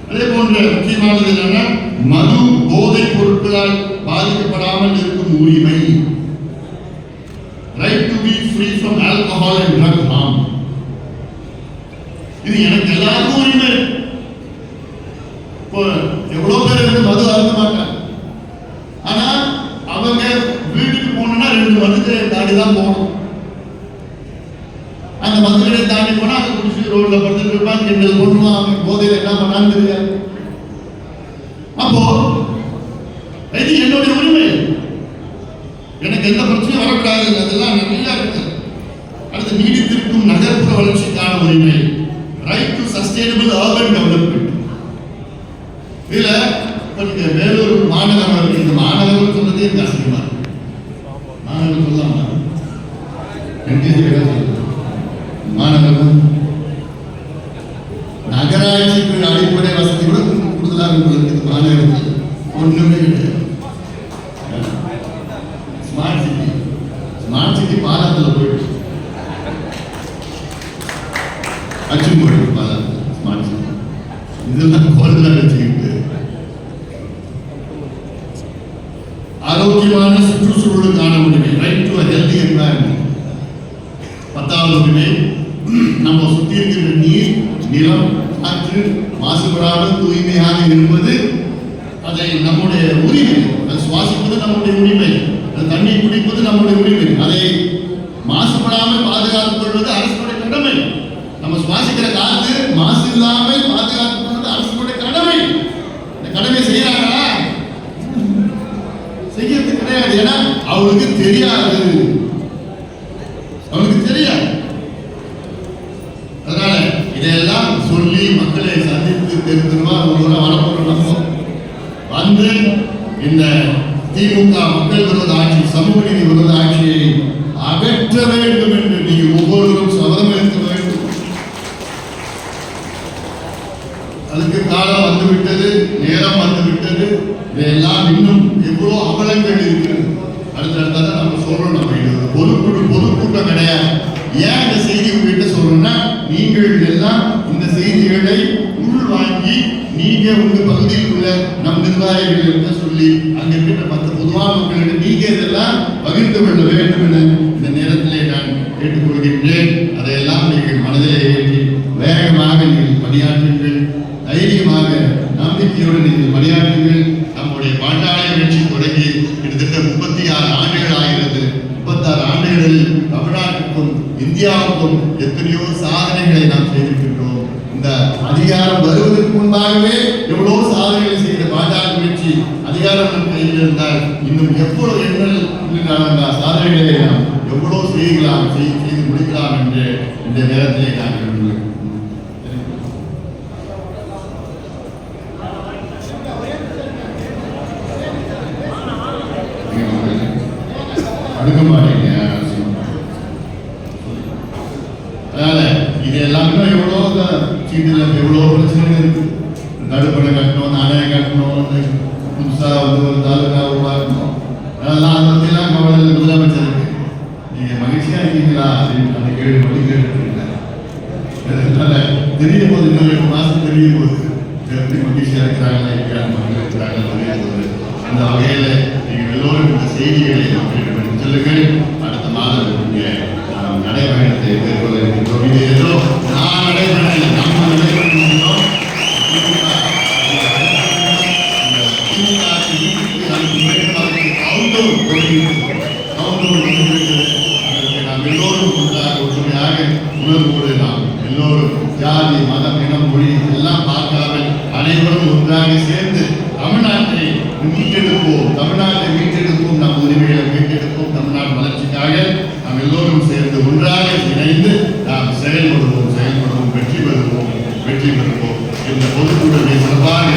அதே போன்ற முக்கியமானது என்னன்னா மது போதைப் பொருட்களால் பாதிக்கப்படாமல் இருக்கும் உரிமை. Right to be free from alcohol and drug harm. இது எனக்கு எல்லாருக்கும் உரிமை. மாணவர்கள் கொண்டு போதையில் என்ன பண்ணான்னு தெரியாது. அப்போ இது என்னுடைய உரிமை, எனக்கு எந்த பிரச்சனையும் வரக்கூடாது, அதெல்லாம் நிறைய இருக்கு. அடுத்து நீடித்திருக்கும் நகர்ப்புற வளர்ச்சிக்கான உரிமை, right to sustainable urban development. இதுல வேலூர் மாநகரம், இந்த மாநகரம் சொன்னதே எனக்கு அசிங்கமா இருக்கு. மாநகரம் சொல்லாம மாநகரம் நகராட்சிக்கு அடிப்படை வசதி கூட கூடுதலாக உங்களுக்கு மாநகரத்தில் ஒண்ணுமே கிடையாது. ஸ்மார்ட் சிட்டி, ஸ்மார்ட் சிட்டி பாலத்தில் போயிட்டு அச்சுமொழி பாலத்தில் ஸ்மார்ட் சிட்டி இதெல்லாம் கோல்ல வச்சுக்கிட்டு ஆரோக்கியமான சுற்றுச்சூழலுக்கான உரிமை, ரைட் டு ஹெல்தி என்வாயன்மெண்ட். 10வது உரிமை, நம்ம சுற்றி இருக்கிற நீர், நிலம், காற்று மாசுபடாமல் தூய்மையாக இருப்பது அதை நம்முடைய உரிமை. அதை சுவாசிப்பது நம்முடைய உரிமை, அது தண்ணீர் குடிப்பது நம்முடைய உரிமை. அதை மாசுபடாமல் பாதுகாத்துக் கொள்வது அரசுடைய கடமை. நம்ம சுவாசிக்கிற காற்று மாசு இல்லாமல் பாதுகாத்துக் கொள்வது அரசுடைய கடமை. இந்த கடமை செய்யறாங்களா? செய்யறது கிடையாது. ஏன்னா அவங்களுக்கு தெரியாது, அவங்களுக்கு தெரியாது. அதனால இதையெல்லாம் சொல்லி மக்களை சந்தித்து தெரிஞ்சுமா வரப்போறோம். வந்து இந்த திமுக மக்கள் விரோத ஆட்சி, சமூக நீதி விரோத ஆட்சியை அகற்ற வேண்டும் என்று நீங்கள் ஒவ்வொருவரும் சபதம் எடுக்க வேண்டும். அதுக்கு காலம் வந்துவிட்டது, நேரம் வந்துவிட்டது. இதெல்லாம் இன்னும் எவ்வளவு அவலங்கள் இருக்கிறது. அடுத்தடுத்தான் நம்ம சொல்றோம். நம்ம இது பொதுக்கூட்டம் கிடையாது. ஏன் இந்த செய்தி உங்ககிட்ட சொல்றோம்னா, நீங்கள் எல்லாம் இந்த செய்திகளை உள்வாங்கி நீங்க உங்க பகுதியில் உள்ள நம் நிர்வாகிகளிட சொல்லி அங்க இருக்கிற மற்ற பொதுவான மக்களிடம் நீங்க இதெல்லாம் பகிர்ந்து கொள்ள வேண்டும் என இந்த நேரத்திலே நான் கேட்டுக்கொள்கின்றேன். அதையெல்லாம் நீங்கள் மனதிலே ஏற்றி வேகமாக நீங்கள் பணியாற்றுங்கள். தைரியமாக நம்பிக்கையோடு நீங்கள் பணியாற்றுங்கள். நம்முடைய பாட்டாளி கட்சி தொடங்கி கிட்டத்தட்ட 36 ஆண்டுகள் ஆகிறது. 36 ஆண்டுகளில் தமிழ்நாட்டுக்கும் இந்தியாவுக்கும் எத்தனையோ சாதனைகளை நாம் செய்திருக்கின்றோம். இந்த அதிகாரம் வருவதற்கு முன்பாகவே எவ்வளவு சாதனைகளை செய்த பாட்டாளி கட்சி அதிகாரம் கையில் இருந்தால் இன்னும் எவ்வளவு எண்ணல் சாதனைகளை நாம் எவ்வளவு செய்து முடிக்கலாம் என்று இந்த நேரத்திலே நாங்கள் அடுக்க மாட்டீங்க. அதனால இது எல்லாமே எவ்வளோ சீட்டில் எவ்வளோ பிரச்சனைகள் இருக்கு. தடுப்பணை கட்டணும், நாணயம் கட்டணும், புதுசாக ஒரு தாலுக்கா உருவாக்கணும், அதெல்லாம் அதை பற்றிலாம் கவலை முதலமைச்சருக்கு. நீங்கள் மகிழ்ச்சியாக இருக்கீங்களா அப்படின்னு அந்த கேள்வி மட்டும் கேட்டுருக்கீங்க. அதனால தெரிய போது இன்னும் 2 மாதம் தெரிய போகுது. எப்படி மகிழ்ச்சியாக இருக்கிறாங்களா இருக்கிறாங்களா தெரிய போகுது. அந்த வகையில் நீங்கள் எல்லோரும் இந்த செய்திகளை சொல்லுங்கள். அடுத்த மாதம் நடைபயணத்தை மேற்கொள்ள இருக்கின்றோம். இது ஏதோ நான் நடைபயணம் நம்ம நடைபயணம் நாம் எல்லோரும் ஒற்றுமையாக உணர்வோடு நாம் எல்லோரும் ஜாதி மதம் இனம் மொழி எல்லாம் பார்க்காமல் அனைவரும் ஒன்றாக சேர்ந்து தமிழ்நாட்டை மீட்டெடுப்போம், தமிழ்நாட்டை மீட்டெடுப்போம், நம் உரிமைகளை மீட்டெடுப்போம். தமிழ்நாடு வளர்ச்சிக்காக நாம் எல்லோரும் சேர்ந்து ஒன்றாக இணைந்து நாம் செயல்படுவோம், வெற்றி பெறுவோம். இந்த பொதுக்கூட்டத்தை சிறப்பாக